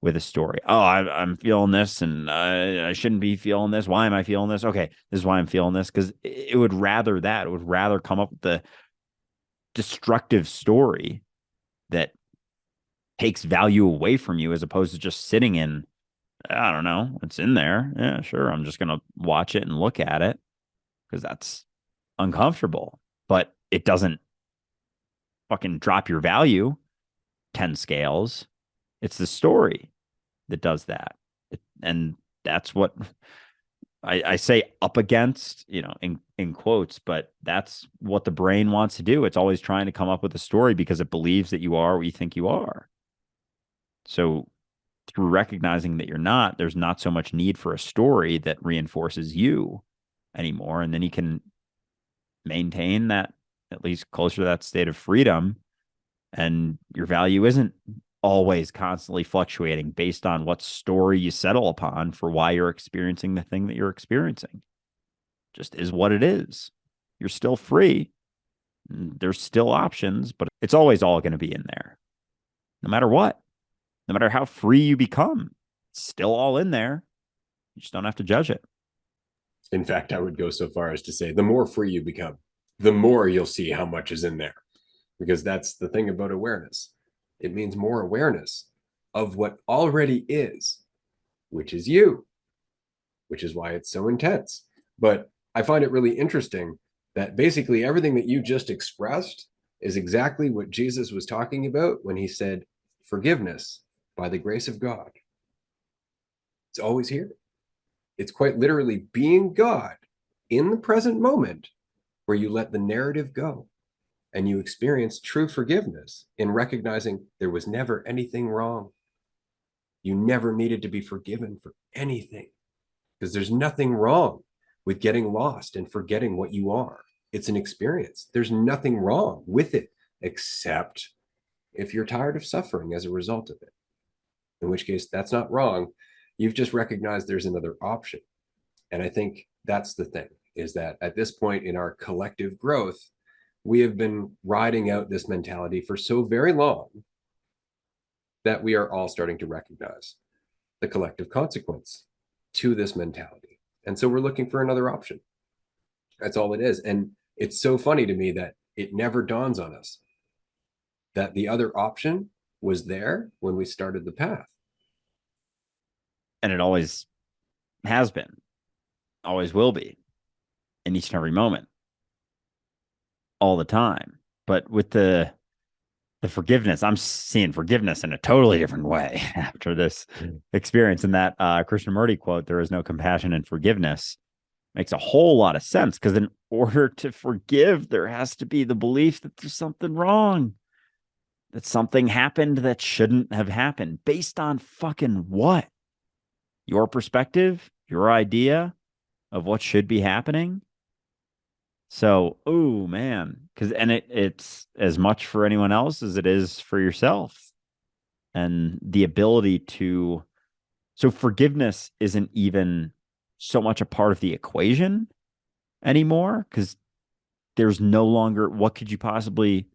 with a story. Oh, I'm feeling this, and I shouldn't be feeling this. Why am I feeling this? Okay, this is why I'm feeling this, because it would rather that. It would rather come up with the destructive story that takes value away from you as opposed to just sitting in, I don't know, it's in there. Yeah, sure. I'm just going to watch it and look at it because that's uncomfortable, but it doesn't fucking drop your value 10 scales. It's the story that does that. And that's what I say up against, in quotes, but that's what the brain wants to do. It's always trying to come up with a story because it believes that you are what you think you are. So through recognizing that you're not, there's not so much need for a story that reinforces you anymore. And then you can maintain that, at least closer to that state of freedom. And your value isn't always constantly fluctuating based on what story you settle upon for why you're experiencing the thing that you're experiencing. Just is what it is. You're still free. There's still options, but it's always all going to be in there, no matter what. No matter how free you become, it's still all in there. You just don't have to judge it. In fact, I would go so far as to say the more free you become, the more you'll see how much is in there. Because that's the thing about awareness. It means more awareness of what already is, which is you, which is why it's so intense. But I find it really interesting that basically everything that you just expressed is exactly what Jesus was talking about when he said, forgiveness by the grace of God. It's always here. It's quite literally being God in the present moment where you let the narrative go and you experience true forgiveness in recognizing there was never anything wrong. You never needed to be forgiven for anything because there's nothing wrong with getting lost and forgetting what you are. It's an experience. There's nothing wrong with it except if you're tired of suffering as a result of it, in which case that's not wrong. You've just recognized there's another option. And I think that's the thing, is that at this point in our collective growth, we have been riding out this mentality for so very long that we are all starting to recognize the collective consequence to this mentality. And so we're looking for another option. That's all it is. And it's so funny to me that it never dawns on us that the other option was there when we started the path. And it always has been, always will be in each and every moment, all the time. But with the forgiveness, I'm seeing forgiveness in a totally different way after this experience. In that Krishnamurti quote, there is no compassion in forgiveness, makes a whole lot of sense, because in order to forgive, there has to be the belief that there's something wrong, that something happened that shouldn't have happened. Based on fucking what? Your perspective, your idea of what should be happening. So, oh man, because it's as much for anyone else as it is for yourself, and the ability to. So forgiveness isn't even so much a part of the equation anymore, because there's no longer, what could you possibly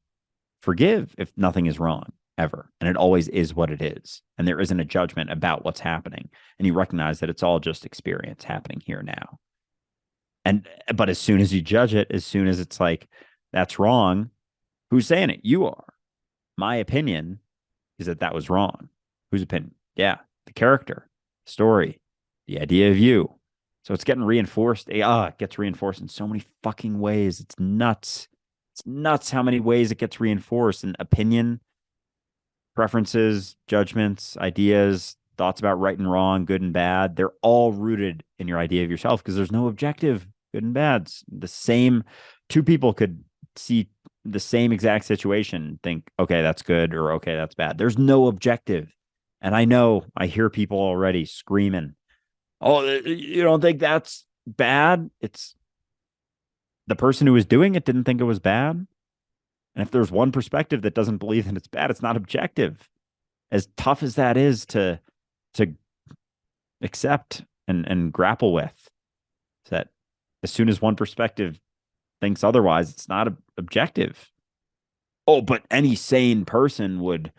forgive if nothing is wrong ever, and it always is what it is, and there isn't a judgment about what's happening, and you recognize that it's all just experience happening here now. But as soon as you judge it, as soon as it's like, that's wrong, who's saying it? You are. My opinion is that was wrong. Whose opinion? Yeah, the character, story, the idea of you. So it's getting reinforced. It gets reinforced in so many fucking ways. It's nuts. It's nuts how many ways it gets reinforced. And opinion, preferences, judgments, ideas, thoughts about right and wrong, good and bad, they're all rooted in your idea of yourself, because there's no objective good and bad. It's the same. Two people could see the same exact situation, think, okay, that's good, or okay, that's bad. There's no objective. And I hear people already screaming, oh, you don't think that's bad? It's the person who was doing it didn't think it was bad. And if there's one perspective that doesn't believe that it's bad, it's not objective. As tough as that is to accept and grapple with, that as soon as one perspective thinks otherwise, it's not objective. Oh, but any sane person would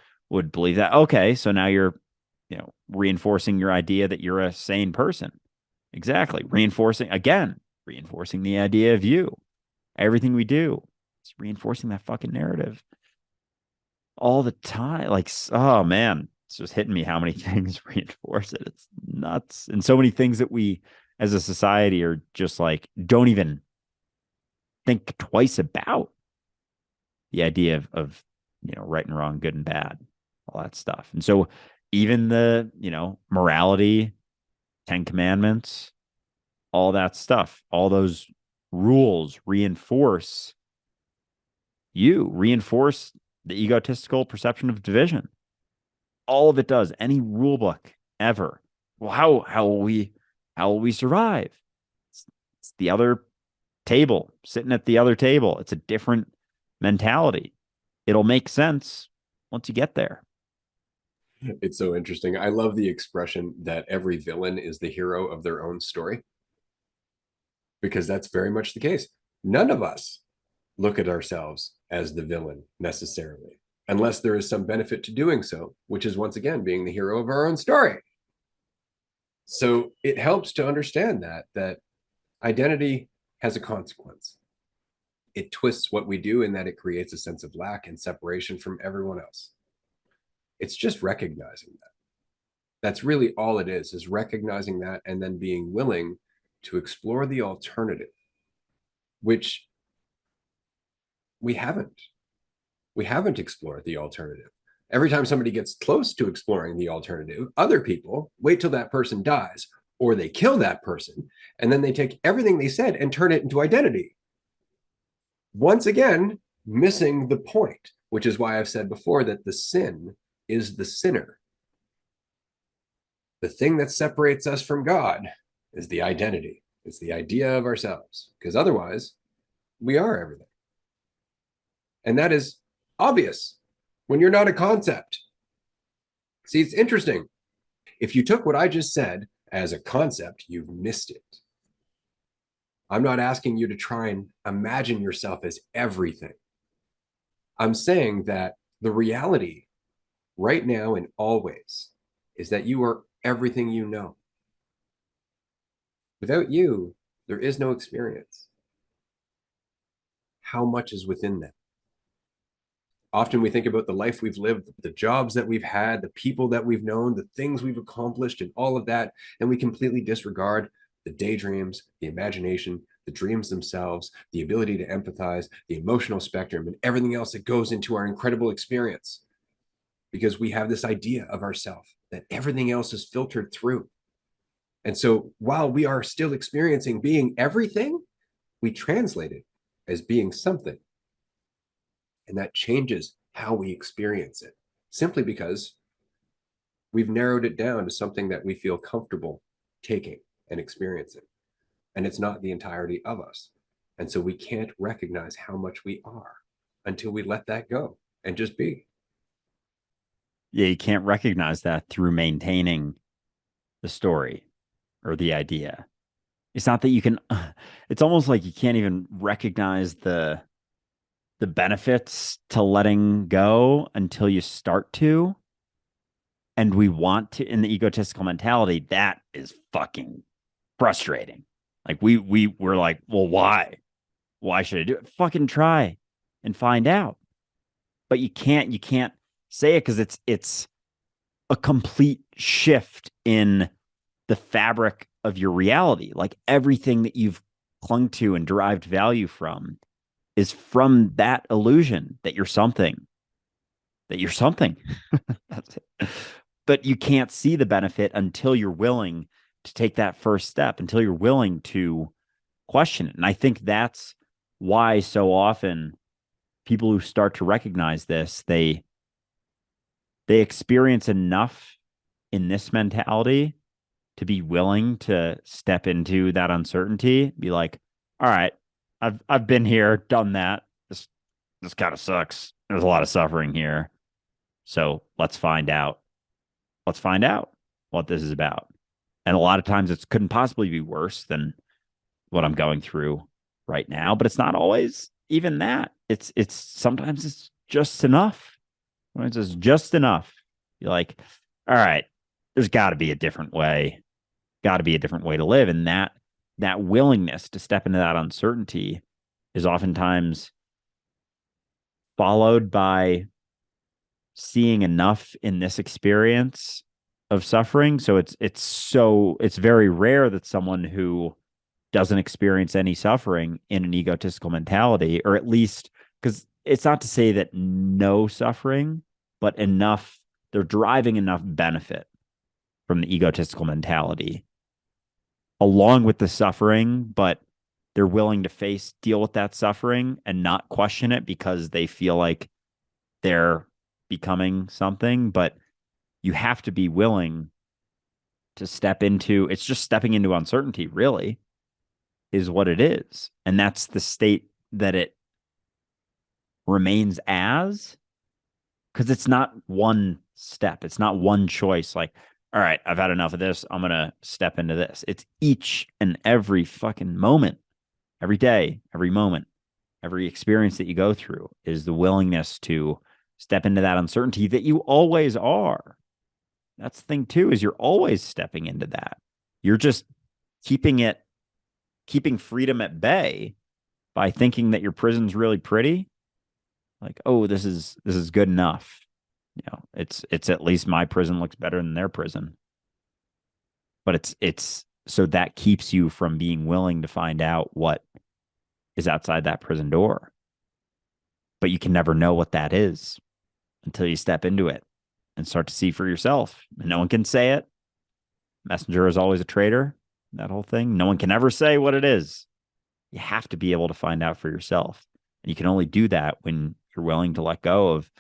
believe that. Okay, so now you're, reinforcing your idea that you're a sane person. Exactly. Reinforcing the idea of you. Everything we do, it's reinforcing that fucking narrative all the time. Like, oh man, it's just hitting me how many things reinforce it. It's nuts. And so many things that we as a society are just like, don't even think twice about the idea of right and wrong, good and bad, all that stuff. And so even the, morality, 10 commandments, all that stuff, all those rules reinforce the egotistical perception of division. All of it does. Any rule book ever. Well, how will we survive? It's the other table, sitting at the other table. It's a different mentality. It'll make sense once you get there. It's so interesting. I love the expression that every villain is the hero of their own story, because that's very much the case. None of us look at ourselves as the villain necessarily, unless there is some benefit to doing so, which is once again being the hero of our own story. So it helps to understand that identity has a consequence. It twists what we do in that it creates a sense of lack and separation from everyone else. It's just recognizing that. That's really all it is recognizing that and then being willing to explore the alternative, which we haven't. We haven't explored the alternative. Every time somebody gets close to exploring the alternative, other people wait till that person dies or they kill that person, and then they take everything they said and turn it into identity. Once again, missing the point, which is why I've said before that the sin is the sinner. The thing that separates us from God is the identity. It's the idea of ourselves, because otherwise, we are everything. And that is obvious when you're not a concept. See, it's interesting. If you took what I just said as a concept, you've missed it. I'm not asking you to try and imagine yourself as everything. I'm saying that the reality right now and always is that you are everything you know. Without you, there is no experience. How much is within that? Often we think about the life we've lived, the jobs that we've had, the people that we've known, the things we've accomplished, and all of that, and we completely disregard the daydreams, the imagination, the dreams themselves, the ability to empathize, the emotional spectrum, and everything else that goes into our incredible experience. Because we have this idea of ourselves that everything else is filtered through. And so while we are still experiencing being everything, we translate it as being something. And that changes how we experience it, simply because we've narrowed it down to something that we feel comfortable taking and experiencing. And it's not the entirety of us. And so we can't recognize how much we are until we let that go and just be. Yeah, you can't recognize that through maintaining the story or the idea. It's not that you can, it's almost like you can't even recognize the benefits to letting go until you start to. And we want to, in the egotistical mentality, that is fucking frustrating. Like we're like, well, why? Why should I do it? Fucking try and find out. But you can't say it because it's a complete shift in the fabric of your reality. Like everything that you've clung to and derived value from is from that illusion that you're something, that you're something. That's it. But you can't see the benefit until you're willing to take that first step, until you're willing to question it. And I think that's why so often people who start to recognize this, they experience enough in this mentality to be willing to step into that uncertainty, be like, all right, I've been here, done that. This kind of sucks. There's a lot of suffering here. So let's find out. Let's find out what this is about. And a lot of times it couldn't possibly be worse than what I'm going through right now, but it's not always even that. It's sometimes it's just enough. When it's just enough. You're like, all right, there's got to be a different way. Got to be a different way to live, and that willingness to step into that uncertainty is oftentimes followed by seeing enough in this experience of suffering. So it's very rare that someone who doesn't experience any suffering in an egotistical mentality, or at least, because it's not to say that no suffering, but enough, they're deriving enough benefit from the egotistical mentality along with the suffering, but they're willing to deal with that suffering and not question it because they feel like they're becoming something. But you have to be willing to step into it's just stepping into uncertainty, really, is what it is. And that's the state that it remains as, because it's not one step, it's not one choice. Like, all right, I've had enough of this. I'm going to step into this. It's each and every fucking moment, every day, every moment, every experience that you go through is the willingness to step into that uncertainty that you always are. That's the thing too, is you're always stepping into that. You're just keeping freedom at bay by thinking that your prison's really pretty. Like, oh, this is good enough. It's at least my prison looks better than their prison. But it's so that keeps you from being willing to find out what is outside that prison door. But you can never know what that is until you step into it and start to see for yourself. And no one can say it. Messenger is always a traitor. That whole thing. No one can ever say what it is. You have to be able to find out for yourself. And you can only do that when you're willing to let go of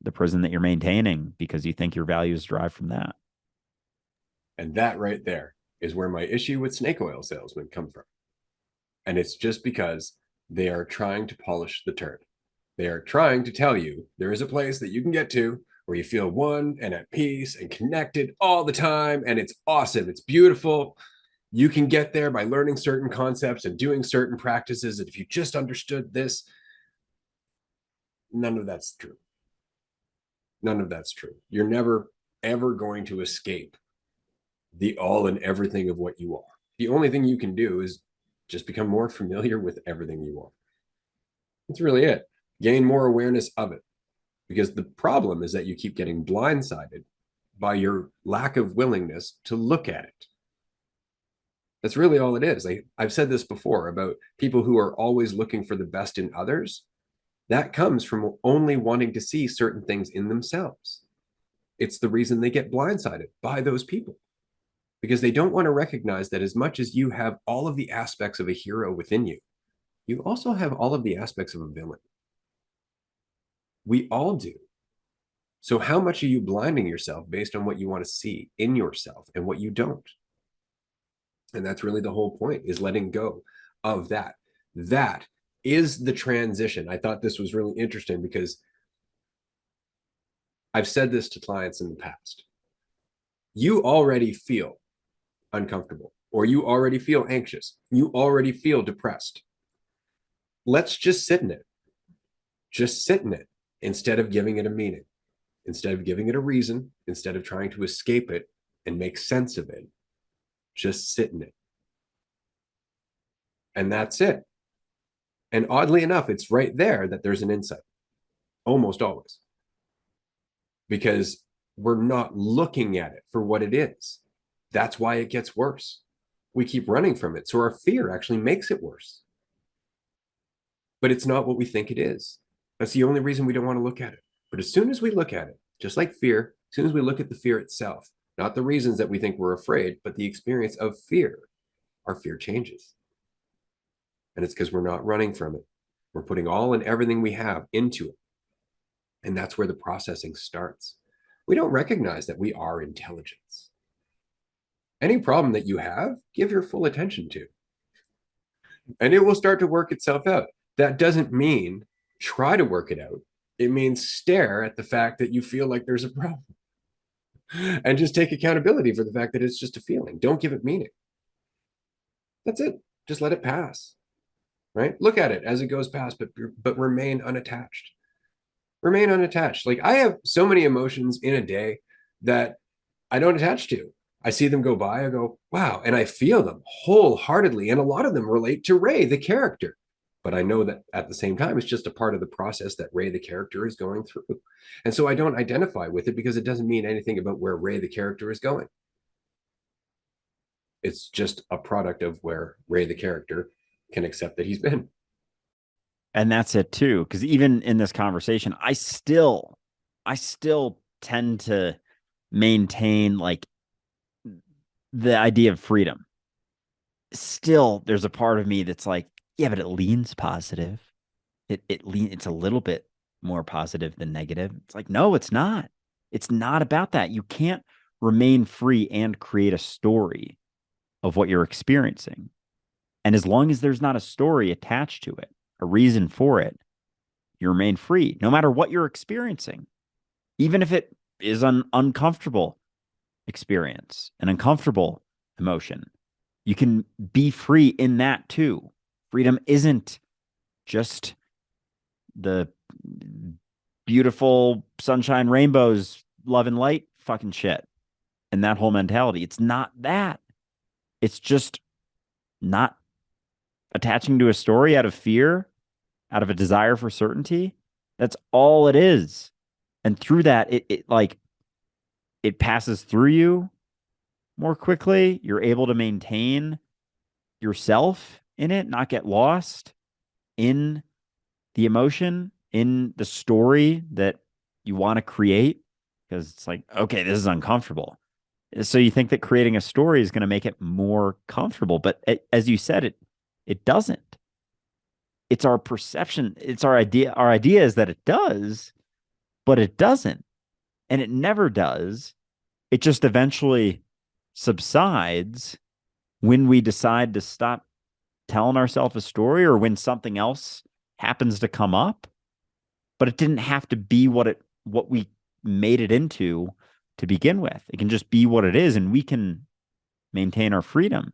the prison that you're maintaining because you think your values derive from that. And that right there is where my issue with snake oil salesmen come from. And it's just because they are trying to polish the turd. They are trying to tell you there is a place that you can get to where you feel one and at peace and connected all the time. And it's awesome. It's beautiful. You can get there by learning certain concepts and doing certain practices. And if you just understood this, none of that's true. None of that's true. You're never, ever going to escape the all and everything of what you are. The only thing you can do is just become more familiar with everything you are. That's really it. Gain more awareness of it. Because the problem is that you keep getting blindsided by your lack of willingness to look at it. That's really all it is. I've said this before about people who are always looking for the best in others. That comes from only wanting to see certain things in themselves. It's the reason they get blindsided by those people, because they don't want to recognize that as much as you have all of the aspects of a hero within you, you also have all of the aspects of a villain. We all do. So how much are you blinding yourself based on what you want to see in yourself and what you don't? And that's really the whole point, is letting go of that. That is the transition. I thought this was really interesting because I've said this to clients in the past. You already feel uncomfortable, or you already feel anxious. You already feel depressed. Let's just sit in it. Just sit in it instead of giving it a meaning, instead of giving it a reason, instead of trying to escape it and make sense of it. Just sit in it. And that's it. And oddly enough, it's right there that there's an insight, almost always, because we're not looking at it for what it is. That's why it gets worse. We keep running from it. So our fear actually makes it worse. But it's not what we think it is. That's the only reason we don't want to look at it. But as soon as we look at it, just like fear, as soon as we look at the fear itself, not the reasons that we think we're afraid, but the experience of fear, our fear changes. And it's because we're not running from it. We're putting all and everything we have into it. And that's where the processing starts. We don't recognize that we are intelligence. Any problem that you have, give your full attention to. And it will start to work itself out. That doesn't mean try to work it out. It means stare at the fact that you feel like there's a problem and just take accountability for the fact that it's just a feeling. Don't give it meaning. That's it. Just let it pass. right? Look at it as it goes past, but remain unattached. Remain unattached. Like I have so many emotions in a day that I don't attach to. I see them go by, I go, wow, and I feel them wholeheartedly. And a lot of them relate to Ray, the character. But I know that at the same time, it's just a part of the process that Ray, the character, is going through. And so I don't identify with it because it doesn't mean anything about where Ray, the character, is going. It's just a product of where Ray, the character, can accept that he's been. And that's it too. Because even in this conversation, I still tend to maintain like the idea of freedom. Still, there's a part of me that's like, yeah, but it leans positive. It's a little bit more positive than negative. It's like, no, it's not. It's not about that. You can't remain free and create a story of what you're experiencing. And as long as there's not a story attached to it, a reason for it, you remain free, no matter what you're experiencing, even if it is an uncomfortable experience, an uncomfortable emotion. You can be free in that too. Freedom isn't just the beautiful sunshine, rainbows, love and light fucking shit and that whole mentality. It's not that. It's just not attaching to a story out of fear, out of a desire for certainty. That's all it is. And through that, it like it passes through you more quickly. You're able to maintain yourself in it, not get lost in the emotion, in the story that you want to create. Because it's like, okay, this is uncomfortable. So you think that creating a story is going to make it more comfortable. But as you said, it doesn't. It's our perception. It's our idea. Our idea is that it does, but it doesn't. And it never does. It just eventually subsides when we decide to stop telling ourselves a story or when something else happens to come up. But it didn't have to be what we made it into to begin with. It can just be what it is, and we can maintain our freedom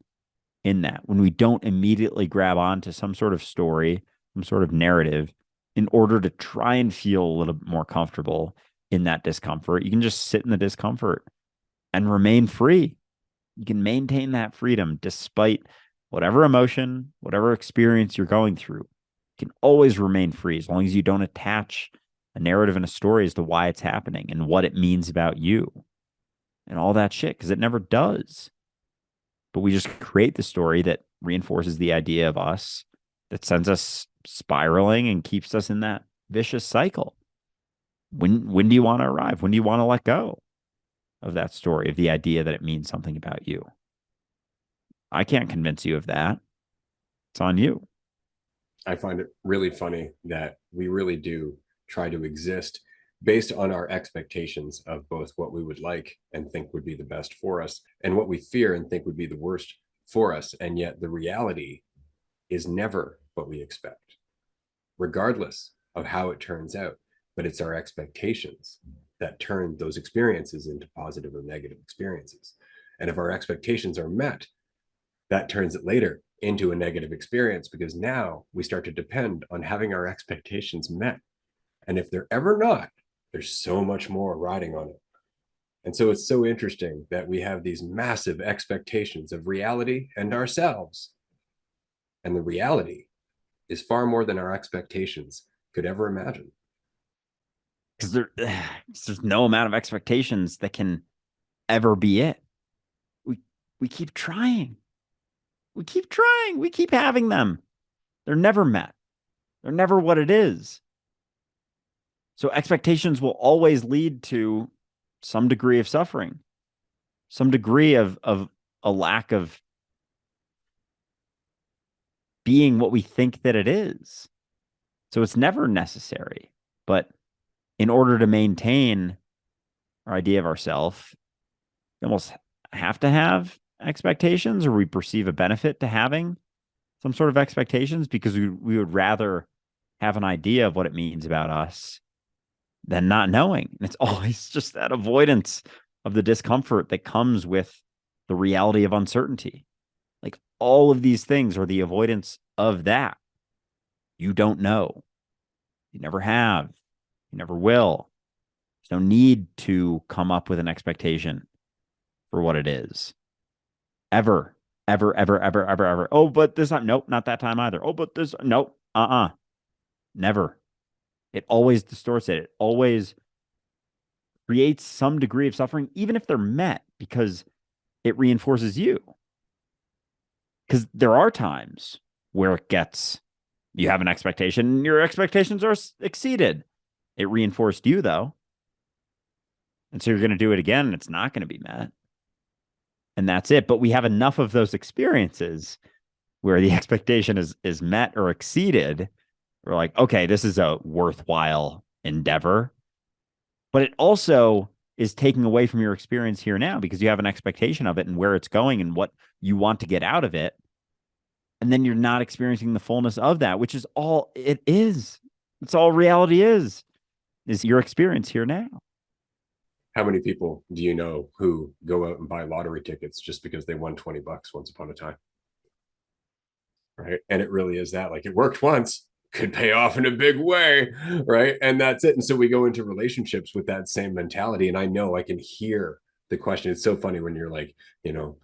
in that when we don't immediately grab onto some sort of story, some sort of narrative in order to try and feel a little bit more comfortable in that discomfort. You can just sit in the discomfort and remain free. You can maintain that freedom despite whatever emotion, whatever experience you're going through. You can always remain free as long as you don't attach a narrative and a story as to why it's happening and what it means about you and all that shit, because it never does. But we just create the story that reinforces the idea of us, that sends us spiraling and keeps us in that vicious cycle. When do you want to arrive? When do you want to let go of that story, of the idea that it means something about you? I can't convince you of that. It's on you. I find it really funny that we really do try to exist based on our expectations of both what we would like and think would be the best for us and what we fear and think would be the worst for us. And yet the reality is never what we expect, regardless of how it turns out. But it's our expectations that turn those experiences into positive or negative experiences. And if our expectations are met, that turns it later into a negative experience because now we start to depend on having our expectations met. And if they're ever not, there's so much more riding on it. And so it's so interesting that we have these massive expectations of reality and ourselves. And the reality is far more than our expectations could ever imagine. Because there's no amount of expectations that can ever be it. We keep trying. We keep trying. We keep having them. They're never met. They're never what it is. So expectations will always lead to some degree of suffering, some degree of a lack of being what we think that it is. So it's never necessary. But in order to maintain our idea of ourselves, we almost have to have expectations, or we perceive a benefit to having some sort of expectations because we would rather have an idea of what it means about us than not knowing. And it's always just that avoidance of the discomfort that comes with the reality of uncertainty. Like all of these things are the avoidance of that. You don't know. You never have. You never will. There's no need to come up with an expectation for what it is. Ever, ever, ever, ever, ever, ever. Oh, but this time, nope, not that time either. Oh, but this, nope, never. It always distorts it. It always creates some degree of suffering, even if they're met, because it reinforces you. Because there are times where it gets, you have an expectation, your expectations are exceeded. It reinforced you, though. And so you're going to do it again, and it's not going to be met. And that's it. But we have enough of those experiences where the expectation is met or exceeded. We're like, okay, this is a worthwhile endeavor. But it also is taking away from your experience here now because you have an expectation of it and where it's going and what you want to get out of it. And then you're not experiencing the fullness of that, which is all it is. It's all reality is your experience here now. How many people do you know who go out and buy lottery tickets just because they won 20 bucks once upon a time? Right. And it really is that, like, it worked once, could pay off in a big way. Right. And that's it. And so we go into relationships with that same mentality. And I know I can hear the question. It's so funny when you're like, well,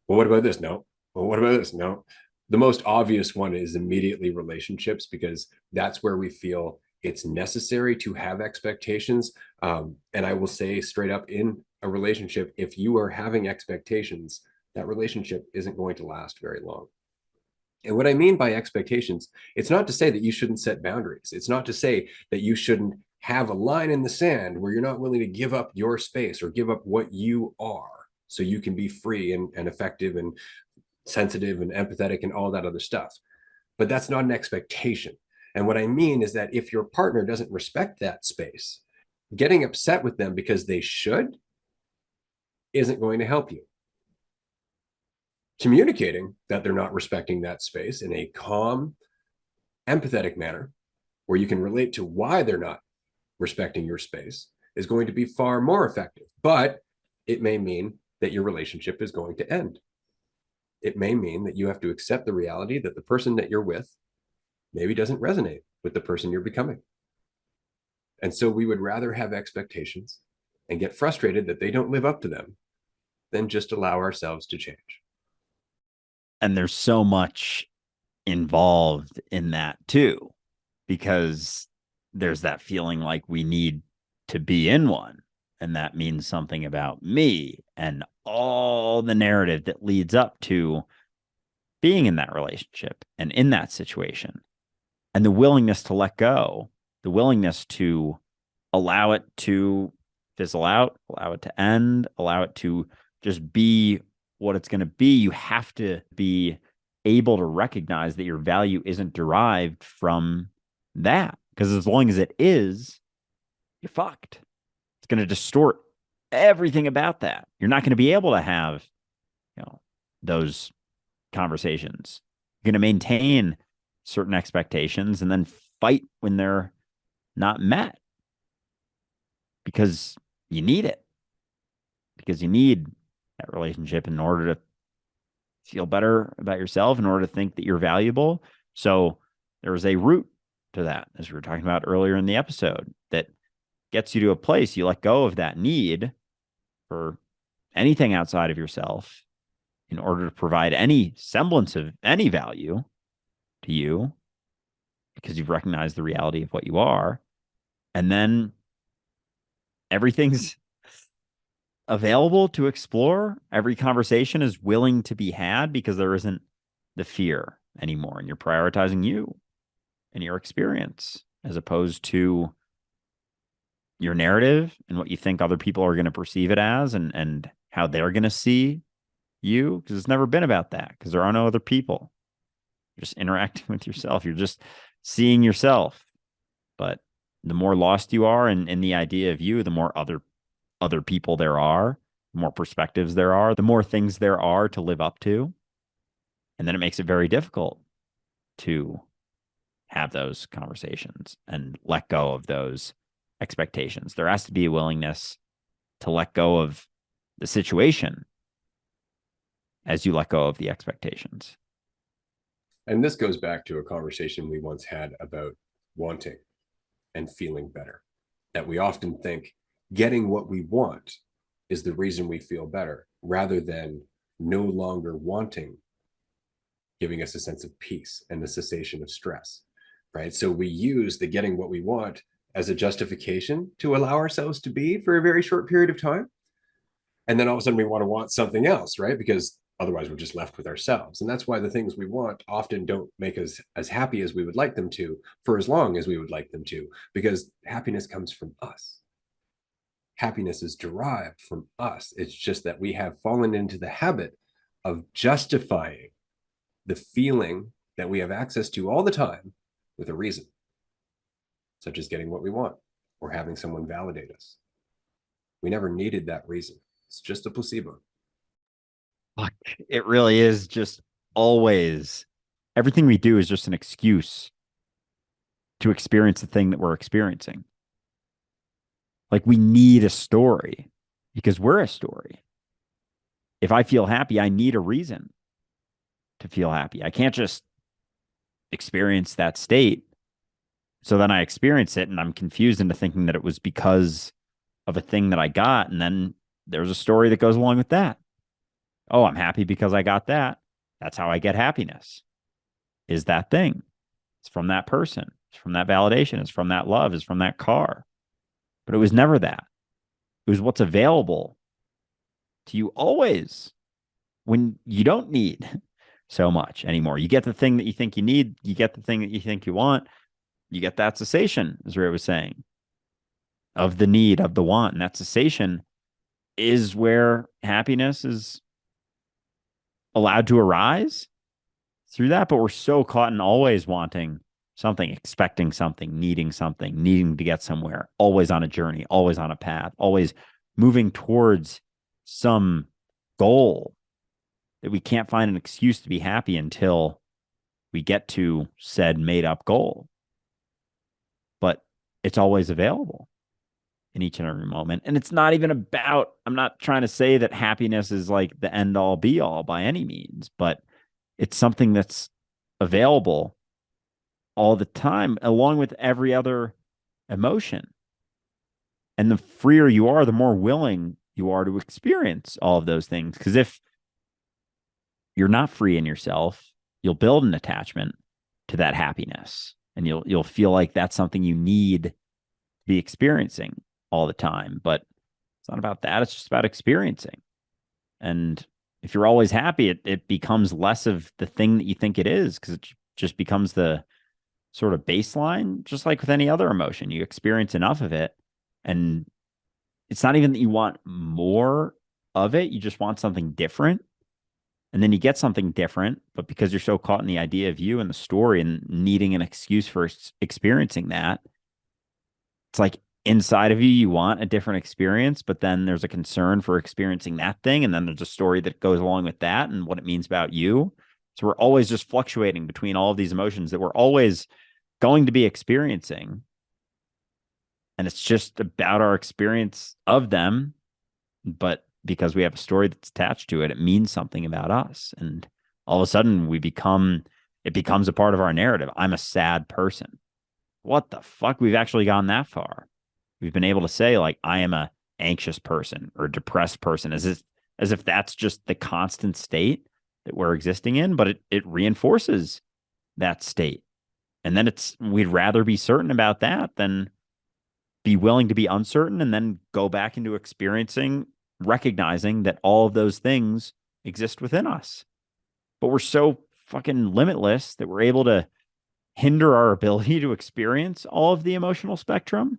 what about this? No. Well, what about this? No. The most obvious one is immediately relationships, because that's where we feel it's necessary to have expectations. And I will say straight up, in a relationship, if you are having expectations, that relationship isn't going to last very long. And what I mean by expectations, it's not to say that you shouldn't set boundaries. It's not to say that you shouldn't have a line in the sand where you're not willing to give up your space or give up what you are so you can be free and effective and sensitive and empathetic and all that other stuff. But that's not an expectation. And what I mean is that if your partner doesn't respect that space, getting upset with them because they should isn't going to help you. Communicating that they're not respecting that space in a calm, empathetic manner where you can relate to why they're not respecting your space is going to be far more effective. But it may mean that your relationship is going to end. It may mean that you have to accept the reality that the person that you're with maybe doesn't resonate with the person you're becoming. And so we would rather have expectations and get frustrated that they don't live up to them than just allow ourselves to change. And there's so much involved in that too, because there's that feeling like we need to be in one. And that means something about me and all the narrative that leads up to being in that relationship and in that situation. And the willingness to let go, the willingness to allow it to fizzle out, allow it to end, allow it to just be what it's going to be. You have to be able to recognize that your value isn't derived from that. Because as long as it is, you're fucked. It's going to distort everything about that. You're not going to be able to have, those conversations. You're going to maintain certain expectations and then fight when they're not met because you need it. Because you need that relationship in order to feel better about yourself, in order to think that you're valuable. So there's a root to that, as we were talking about earlier in the episode, that gets you to a place you let go of that need for anything outside of yourself in order to provide any semblance of any value to you, because you've recognized the reality of what you are. And then everything's available to explore. Every conversation is willing to be had because there isn't the fear anymore. And you're prioritizing you and your experience as opposed to your narrative and what you think other people are going to perceive it as, and how they're going to see you. Because it's never been about that, because there are no other people. You're just interacting with yourself. You're just seeing yourself. But the more lost you are in the idea of you, the more other people there are, the more perspectives there are, the more things there are to live up to. And then it makes it very difficult to have those conversations and let go of those expectations. There has to be a willingness to let go of the situation as you let go of the expectations. And this goes back to a conversation we once had about wanting and feeling better. That we often think getting what we want is the reason we feel better, rather than no longer wanting giving us a sense of peace and the cessation of stress, right? So we use the getting what we want as a justification to allow ourselves to be for a very short period of time. And then all of a sudden we want something else, right? Because otherwise we're just left with ourselves. And that's why the things we want often don't make us as happy as we would like them to for as long as we would like them to, because happiness comes from us. Happiness is derived from us. It's just that we have fallen into the habit of justifying the feeling that we have access to all the time with a reason, such as getting what we want or having someone validate us. We never needed that reason. It's just a placebo. Fuck, it really is just always everything we do is just an excuse to experience the thing that we're experiencing. Like we need a story because we're a story. If I feel happy, I need a reason to feel happy. I can't just experience that state. So then I experience it and I'm confused into thinking that it was because of a thing that I got. And then there's a story that goes along with that. Oh, I'm happy because I got that. That's how I get happiness. Is that thing. It's from that person. It's from that validation. It's from that love. It's from that car. But it was never that. It was what's available to you always when you don't need so much anymore. You get the thing that you think you need. You get the thing that you think you want. You get that cessation, as Ray was saying, of the need, of the want. And that cessation is where happiness is allowed to arise through that. But we're so caught in always wanting something, expecting something, needing to get somewhere, always on a journey, always on a path, always moving towards some goal that we can't find an excuse to be happy until we get to said made up goal. But it's always available in each and every moment. And it's not even about, I'm not trying to say that happiness is like the end all be all by any means, but it's something that's available all the time, along with every other emotion. And the freer you are, the more willing you are to experience all of those things. Because if you're not free in yourself, you'll build an attachment to that happiness. And you'll feel like that's something you need to be experiencing all the time. But it's not about that. It's just about experiencing. And if you're always happy, it becomes less of the thing that you think it is, because it just becomes the sort of baseline, just like with any other emotion. You experience enough of it. And it's not even that you want more of it, you just want something different. And then you get something different, but because you're so caught in the idea of you and the story and needing an excuse for experiencing that, it's like inside of you, you want a different experience, but then there's a concern for experiencing that thing. And then there's a story that goes along with that and what it means about you. So we're always just fluctuating between all of these emotions that we're always going to be experiencing. And it's just about our experience of them. But because we have a story that's attached to it, it means something about us. And all of a sudden it becomes a part of our narrative. I'm a sad person. What the fuck? We've actually gone that far. We've been able to say, like, I am a anxious person or a depressed person, as if that's just the constant state that we're existing in, but it reinforces that state. And then we'd rather be certain about that than be willing to be uncertain and then go back into experiencing, recognizing that all of those things exist within us. But we're so fucking limitless that we're able to hinder our ability to experience all of the emotional spectrum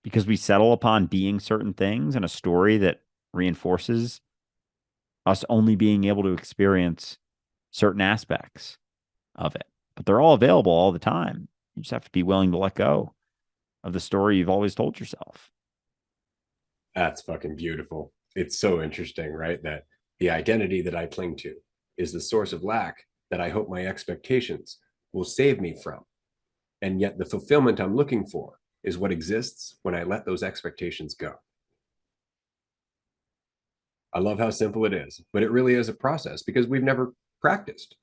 because we settle upon being certain things in a story that reinforces us only being able to experience certain aspects of it. But they're all available all the time. You just have to be willing to let go of the story you've always told yourself. That's fucking beautiful. It's so interesting, right? That the identity that I cling to is the source of lack that I hope my expectations will save me from. And yet the fulfillment I'm looking for is what exists when I let those expectations go. I love how simple it is, but it really is a process because we've never practiced.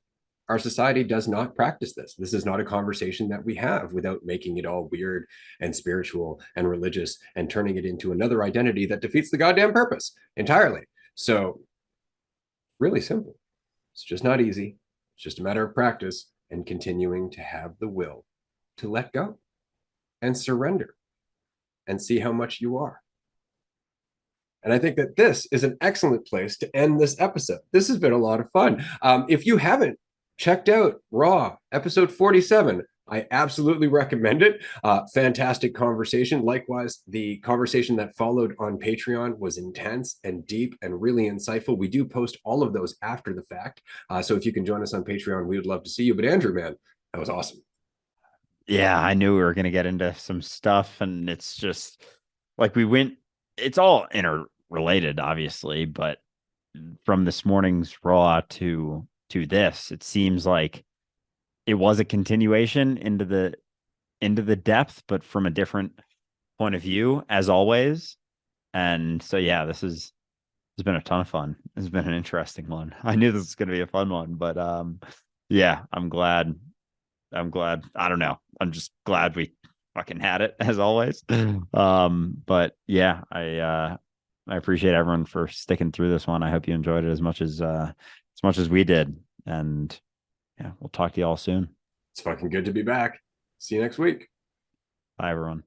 our society does not practice this. This is not a conversation that we have without making it all weird and spiritual and religious and turning it into another identity that defeats the goddamn purpose entirely. So, really simple. It's just not easy. It's just a matter of practice and continuing to have the will to let go and surrender and see how much you are. And I think that this is an excellent place to end this episode. This has been a lot of fun. If you haven't checked out Raw episode 47, I absolutely recommend it. Fantastic conversation. Likewise, the conversation that followed on Patreon was intense and deep and really insightful. We do post all of those after the fact. So if you can join us on Patreon, we would love to see you. But Andrew, man, that was awesome. Yeah, I knew we were going to get into some stuff, and it's just like we went, it's all interrelated, obviously, but from this morning's Raw to this, it seems like it was a continuation into the depth, but from a different point of view, as always. And so yeah, has been a ton of fun. It's been an interesting one. I knew this was gonna be a fun one, but yeah, I'm glad. I'm glad. I don't know. I'm just glad we fucking had it as always. But yeah, I appreciate everyone for sticking through this one. I hope you enjoyed it as much as we did. And yeah, we'll talk to you all soon. It's fucking good to be back. See you next week. Bye everyone.